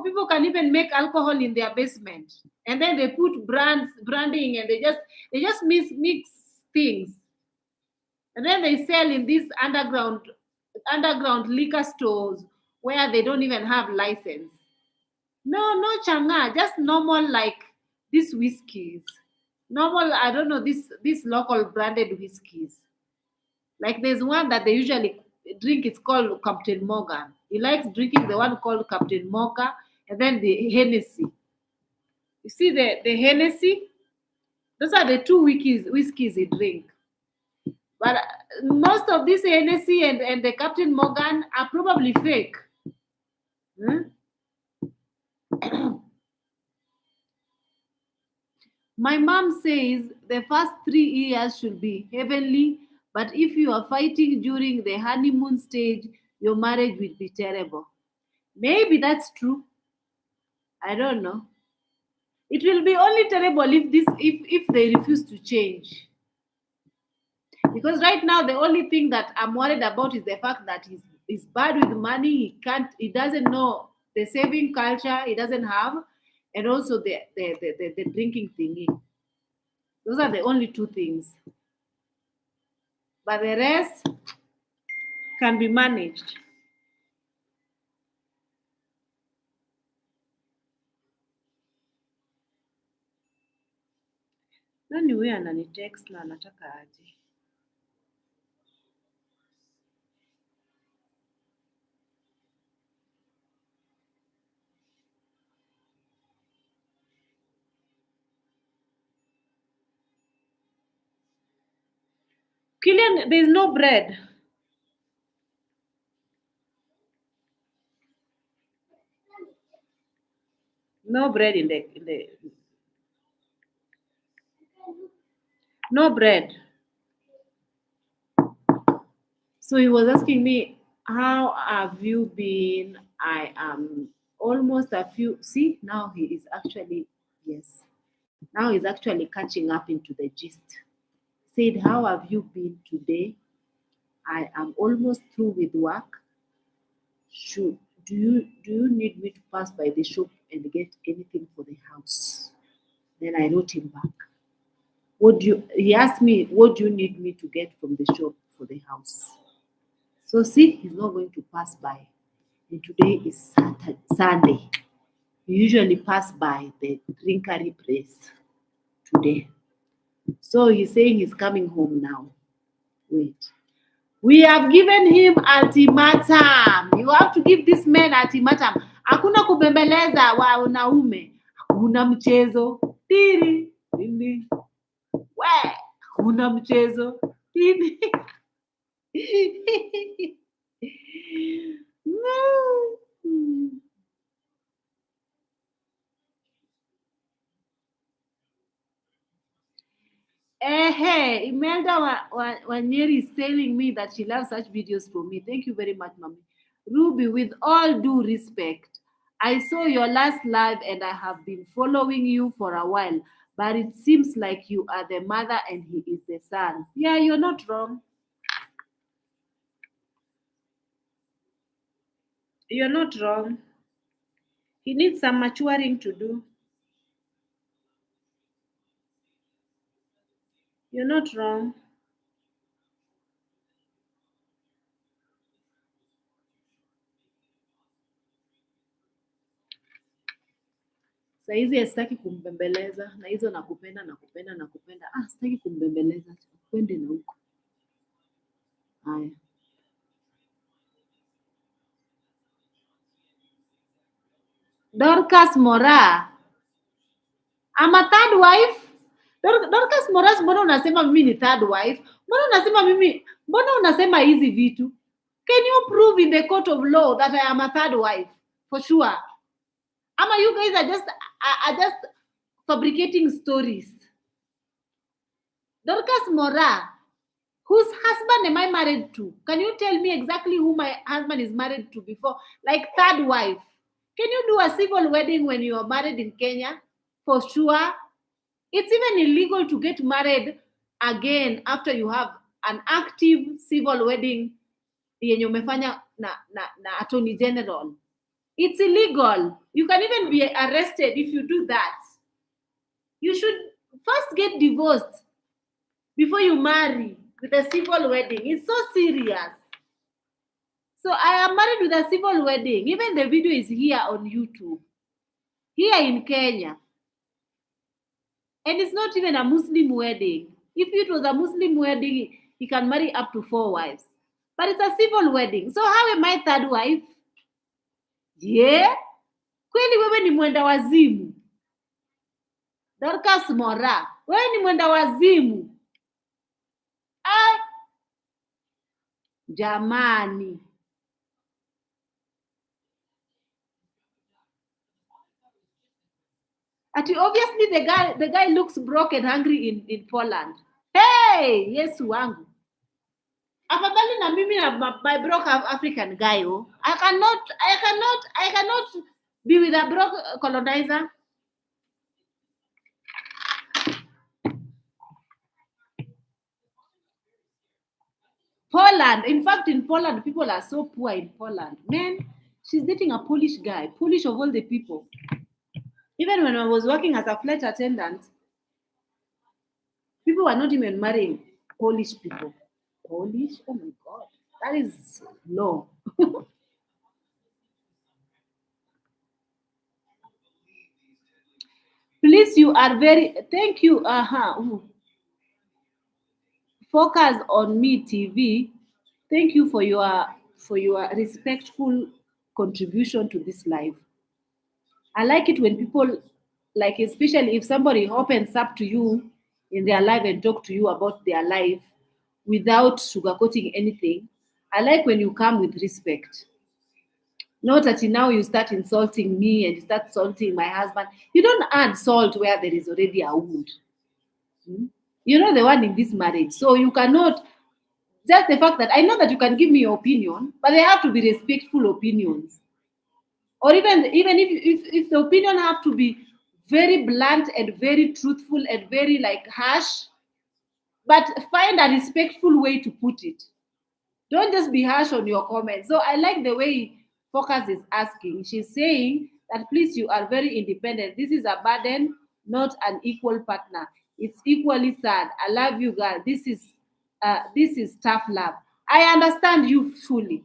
people can even make alcohol in their basement, and then they put branding, and they just mix things, and then they sell in these underground liquor stores where they don't even have license. No changa, just normal, like these whiskeys. Normal, I don't know, this local branded whiskeys. Like there's one that they usually drink, it's called Captain Morgan. He likes drinking the one called Captain Morgan, and then the Hennessy. You see the Hennessy? Those are the two whiskeys he drink. But most of this Hennessy and the Captain Morgan are probably fake. Hmm? My mom says the first 3 years should be heavenly, but if you are fighting during the honeymoon stage, your marriage will be terrible. Maybe that's true. I don't know. It will be only terrible if they refuse to change. Because right now the only thing that I'm worried about is the fact that he's bad with money. He doesn't know the saving culture, he doesn't have, and also the drinking thingy. Those are the only two things. But the rest can be managed. Nani huyo ananitext na anataka aje? Killian, there's no bread. No bread in the no bread. So he was asking me, how have you been? I am almost a few. See, now he is actually, yes, now he's actually catching up into the gist. Said, how have you been today? I am almost through with work. Should do you need me to pass by the shop and get anything for the house? Then I wrote him back. He asked me, what do you need me to get from the shop for the house? So see, he's not going to pass by. And today is Sunday. We usually pass by the drinkery place today. So he's saying he's coming home now. Wait. We have given him ultimatum. You have to give this man ultimatum. Hakuna kubembeleza wanaume. Hakuna mchezo. Tiri. Tiri. We. Hakuna mchezo. Tiri. Hey, Imelda Wanyeri is telling me that she loves such videos from me. Thank you very much, Mommy. Ruby, with all due respect, I saw your last live and I have been following you for a while, but it seems like you are the mother and he is the son. Yeah, you're not wrong. You're not wrong. He needs some maturing to do. You're not wrong. Saizi sitaki kumbembeleza na hizo nakupenda. Sitaki kumbembeleza. Kwende na huko. Haya. Dorcas Mora. I'm a third wife. Dorcas Mora, mbona unasema mimi ni third wife? Mbona unasema hizi vitu? Can you prove in the court of law that I am a third wife? For sure. Ama you guys are just fabricating stories. Dorcas Mora, whose husband am I married to? Can you tell me exactly who my husband is married to before? Like third wife. Can you do a civil wedding when you are married in Kenya? For sure. It's even illegal to get married again after you have an active civil wedding yenye umefanya na attorney general. It's illegal. You can even be arrested if you do that. You should first get divorced before you marry with a civil wedding. It's so serious. So I am married with a civil wedding. Even the video is here on YouTube, here in Kenya. And it's not even a Muslim wedding. If it was a Muslim wedding, he can marry up to 4 wives. But it's a civil wedding. So how am I third wife? Yeah? Kweli wewe ni mwenda wazimu. Dorcas Mora, wewe ni mwenda wazimu. Jamani. Obviously the guy looks broke and hungry in Poland. Hey, Yesu wangu. Afadhali na mimi na my broke African guy. Oh. I cannot be with a broke colonizer. Poland. In fact, in Poland, people are so poor in Poland. Man, she's dating a Polish guy. Polish of all the people. Even when I was working as a flight attendant, people were not even marrying Polish people. Polish? Oh my God. That is low. Please, you are very, thank you. Focus on Me TV. Thank you for your respectful contribution to this live. I like it when people, like, especially if somebody opens up to you in their life and talk to you about their life without sugarcoating anything. I like when you come with respect. Not that now you start insulting me and you start insulting my husband. You don't add salt where there is already a wound. You're not the one in this marriage. So you cannot, just the fact that I know that you can give me your opinion, but they have to be respectful opinions. Or even if the opinion have to be very blunt and very truthful and very like harsh, but find a respectful way to put it. Don't just be harsh on your comments. So I like the way Focus is asking. She's saying that please, you are very independent. This is a burden, not an equal partner. It's equally sad. I love you, girl. This is tough love. I understand you fully,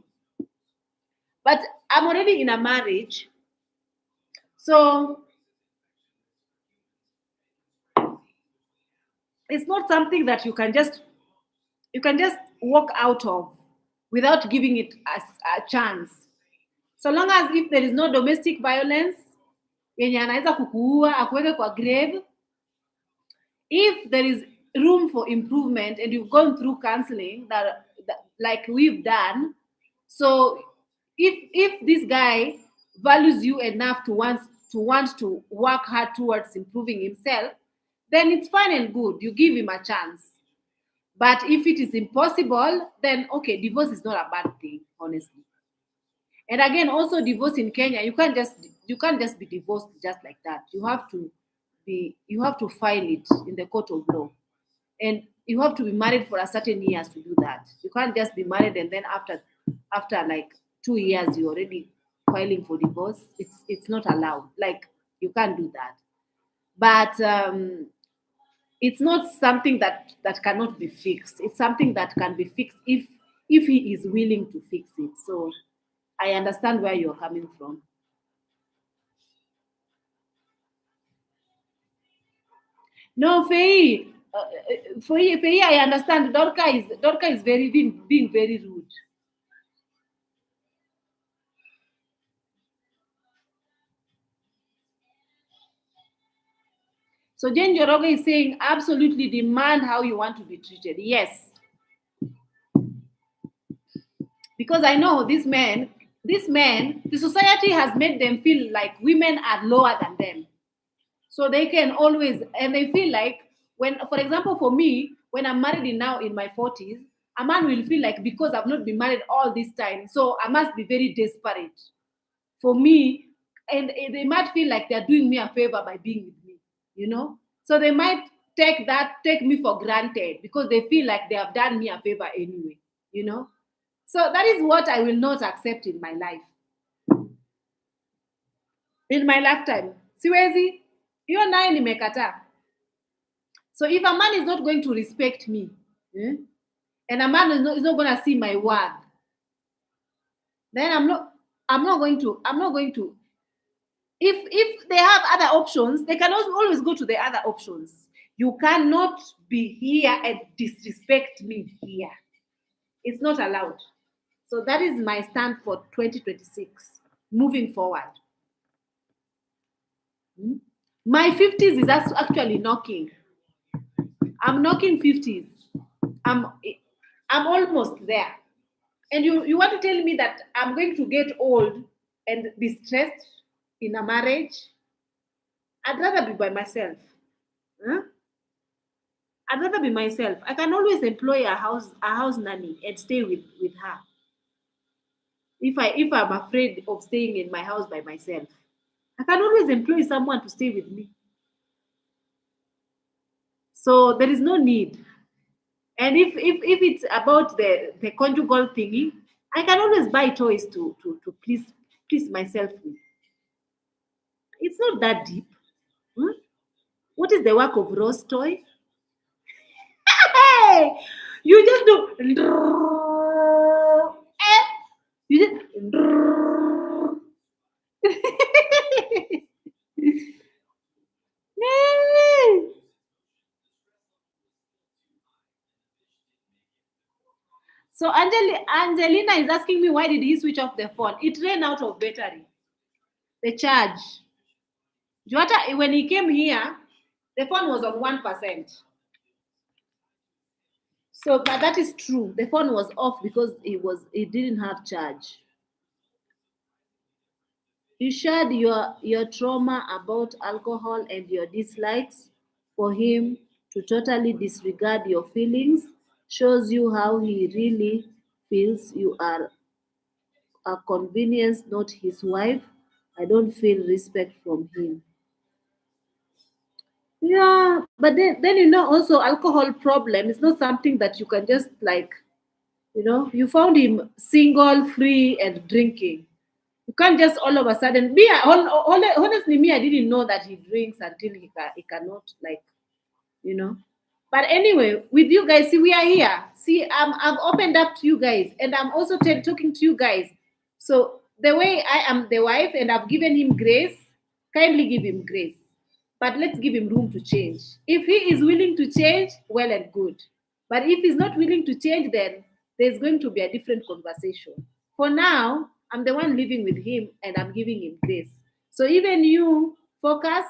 but I'm already in a marriage, so it's not something that you can just walk out of without giving it a chance. So long as if there is no domestic violence yenye anaweza kukuua akuweke kwa grave, if there is room for improvement and you've gone through counseling that like we've done, so if this guy values you enough to want to work hard towards improving himself, then it's fine and good. You give him a chance. But if it is impossible, then okay, divorce is not a bad thing, honestly. And again, also divorce in Kenya, you can't just be divorced just like that. You have to file it in the court of law. And you have to be married for a certain years to do that. You can't just be married and then after like 2 years you're already filing for divorce. It's not allowed. Like you can't do that. But it's not something that cannot be fixed. It's something that can be fixed if he is willing to fix it. So I understand where you're coming from. No, Faye, Faye, I understand. Dorka is being very rude. So Jen Joroge is saying, absolutely demand how you want to be treated. Yes. Because I know this man these men, the society has made them feel like women are lower than them. So they can always, and they feel like when, for example, for me, when I'm married now in my 40s, a man will feel like because I've not been married all this time, so I must be very desperate for me, and they might feel like they're doing me a favor by being with me, you know. So they might take me for granted because they feel like they have done me a favor anyway, you know. So that is what I will not accept in my life, in my lifetime. Siwezi, hiyo naye nimekataa. So if a man is not going to respect me, and a man is not going to see my word, then I'm not going to. If they have other options, they can also always go to the other options. You cannot be here and disrespect me here. It's not allowed. So that is my stand for 2026. Moving forward. My 50s is actually knocking. I'm knocking 50s. I'm I'm almost there. And you want to tell me that I'm going to get old and be stressed in a marriage? I'd rather be by myself. Huh? I'd rather be myself. I can always employ a house nanny and stay with her. If I'm afraid of staying in my house by myself, I can always employ someone to stay with me. So there is no need. And if it's about the conjugal thingy, I can always buy toys to please myself with. It's not that deep. Hmm? What is the work of Rose toy? Hey, you just do. Eh, you just. So Angelina is asking me why did he switch off the phone? It ran out of battery. The charge. Joata, when he came here, the phone was on 1%. So that is true. The phone was off because it didn't have charge. You shared your trauma about alcohol and your dislikes. For him to totally disregard your feelings shows you how he really feels. You are a convenience, not his wife. I don't feel respect from him. Yeah, but then also alcohol problem is not something that you can just like, you found him single, free, and drinking. You can't just all of a sudden me. Honestly, me, I didn't know that he drinks until he cannot, like, you know. But anyway, with you guys, see, we are here. See, I've opened up to you guys, and I'm also talking to you guys. So the way I am the wife, and I've given him grace, kindly give him grace. But let's give him room to change. If he is willing to change, well and good. But if he's not willing to change, then there's going to be a different conversation. For now, I'm the one living with him, and I'm giving him grace. So even you focus,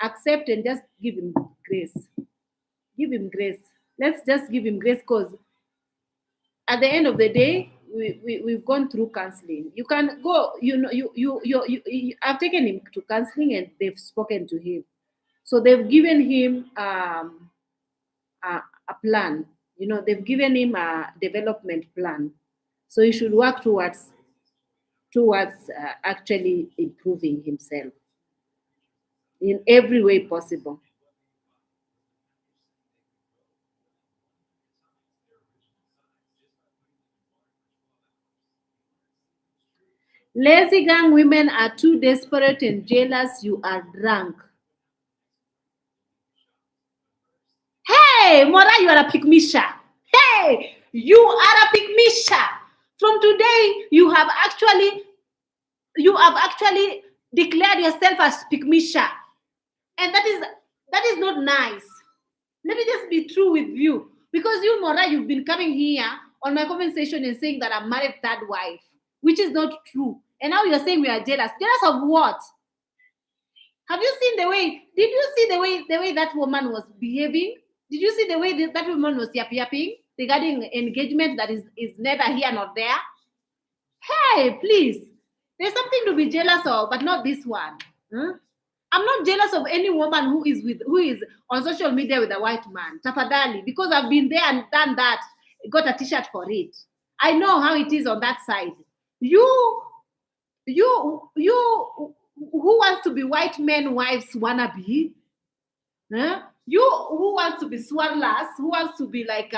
accept, and just give him grace. Give him grace. Let's just give him grace, because at the end of the day, we've gone through counseling. You can go, I've taken him to counseling, and they've spoken to him. So they've given him a plan. They've given him a development plan. So he should work towards actually improving himself in every way possible. Lazy gang women are too desperate and jealous. You are drunk. Hey, Mora, you are a pygmisha. Hey, you are a pygmisha. From today, you have actually declared yourself as pygmisha, and that is not nice. Let me just be true with you, because you, Mora, you've been coming here on my conversation and saying that I'm married third wife, which is not true. And now you're saying we are jealous. Jealous of what? Have you seen the way? Did you see the way that woman was behaving? Did you see the way that woman was yapping regarding engagement that is neither here nor there? Hey, please. There's something to be jealous of, but not this one. Huh? I'm not jealous of any woman who is on social media with a white man. Tafadali, because I've been there and done that, got a t-shirt for it. I know how it is on that side. You, you, who wants to be white men wives wannabe? Huh? You who wants to be swirlers, who wants to be like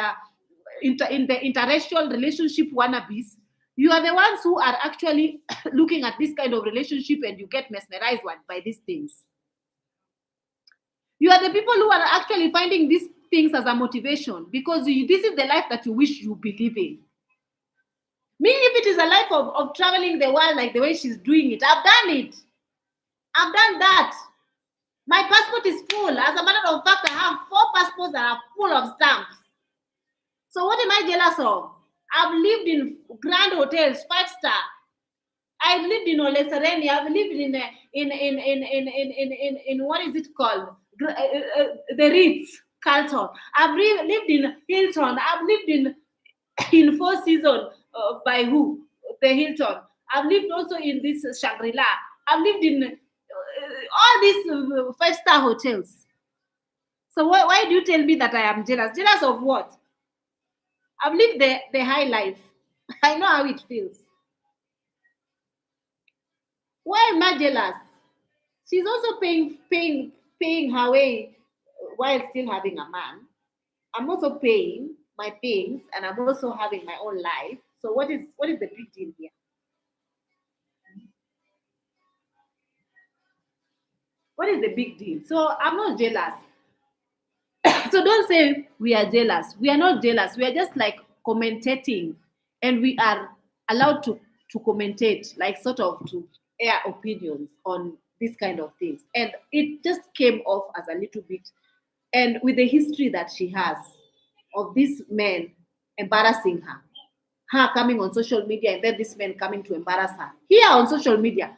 in the interracial relationship wannabes, you are the ones who are actually looking at this kind of relationship and you get mesmerized by these things. You are the people who are actually finding these things as a motivation because this is the life that you wish you believe in. Me, if it is a life of traveling the world like the way she's doing it, I've done it. I've done that. My passport is full. As a matter of fact, I have 4 passports that are full of stamps. So what am I jealous of? I've lived in grand hotels, 5-star. I've lived in Ole Sereni. I've lived in what is it called? The Ritz Carlton. I've lived in Hilton. I've lived in Four Seasons by who? The Hilton. I've lived also in this Shangri-La. I've lived in all these 5-star hotels. So why do you tell me that I am jealous? Jealous of what? I've lived the high life. I know how it feels. Why am I jealous? She's also paying her way while still having a man. I'm also paying my things and I'm also having my own life. So what is the big deal here? What is the big deal? So I'm not jealous. So don't say we are jealous. We are not jealous. We are just like commentating, and we are allowed to commentate, like sort of to air opinions on this kind of things. And it just came off as a little bit, and with the history that she has of this man embarrassing her coming on social media, and then this man coming to embarrass her here on social media.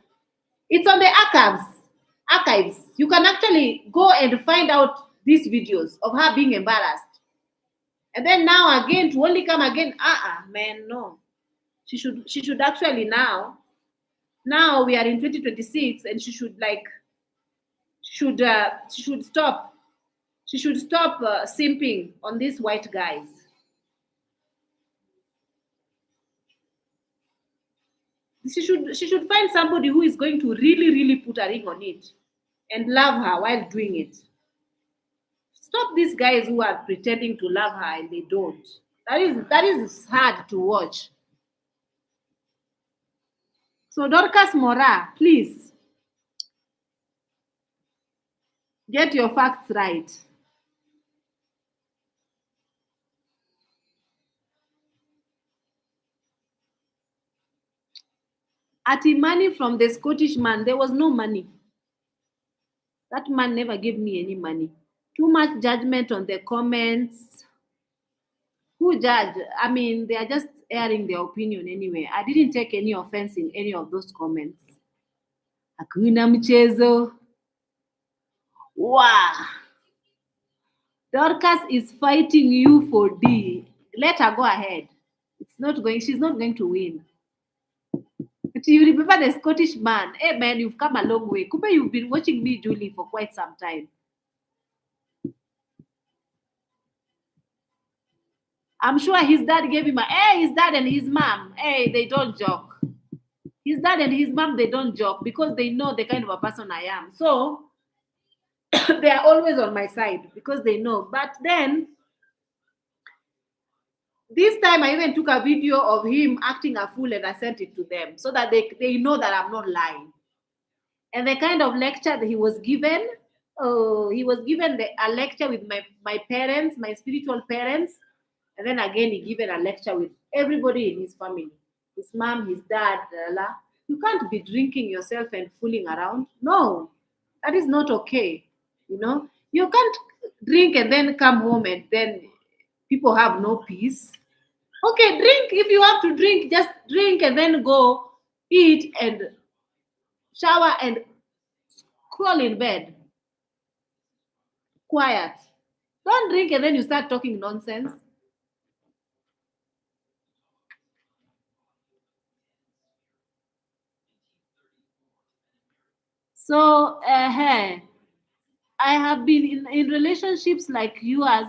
It's on the archives. You can actually go and find out these videos of her being embarrassed. And then now again to only come again, man, no. She should actually now we are in 2026 and she should stop. She should stop simping on these white guys. She should find somebody who is going to really, really put a ring on it and love her while doing it. Stop these guys who are pretending to love her and they don't. That is hard to watch. So Dorcas Mora, please get your facts right. Ati money from the Scottish man, there was no money. That man never gave me any money. Too much judgment on the comments. Who judge? I mean, they are just airing their opinion anyway. I didn't take any offense in any of those comments. Hakuna mchezo. Wow. Dorcas is fighting you for D. Let her go ahead. She's not going to win. But you remember the Scottish man. Hey man, you've come a long way. Kumbe, you've been watching me, Julie, for quite some time. I'm sure his dad gave him his dad and his mom, they don't joke. His dad and his mom, they don't joke because they know the kind of a person I am. So they are always on my side because they know. But then this time I even took a video of him acting a fool and I sent it to them so that they know that I'm not lying. And the kind of lecture that he was given, he was given a lecture with my parents, my spiritual parents. And then again, he given a lecture with everybody in his family, his mom, his dad. You can't be drinking yourself and fooling around. No, that is not okay. You can't drink and then come home and then people have no peace. Okay, drink if you have to drink, just drink and then go eat and shower and crawl in bed. Quiet. Don't drink and then you start talking nonsense. So, I have been in relationships like yours,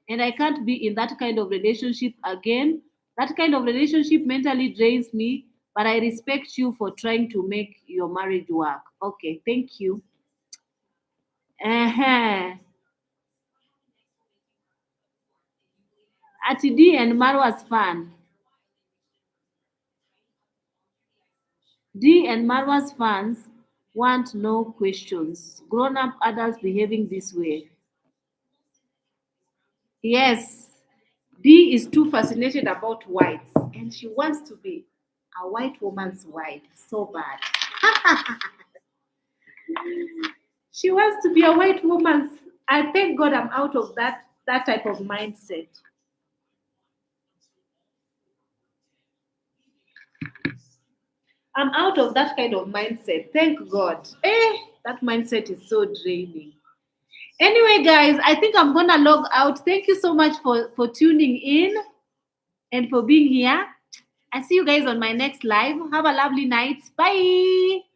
and I can't be in that kind of relationship again. That kind of relationship mentally drains me, but I respect you for trying to make your marriage work. Okay, thank you. Uh-huh. At D and Marwa's fan. D and Marwa's fans want no questions. Grown up adults behaving this way. Yes, D is too fascinated about whites and she wants to be a white woman's wife so bad. She wants to be a white woman's. I thank God I'm out of that type of mindset. I'm out of that kind of mindset. Thank God. That mindset is so draining. Anyway, guys, I think I'm gonna log out. Thank you so much for tuning in and for being here. I see you guys on my next live. Have a lovely night. Bye.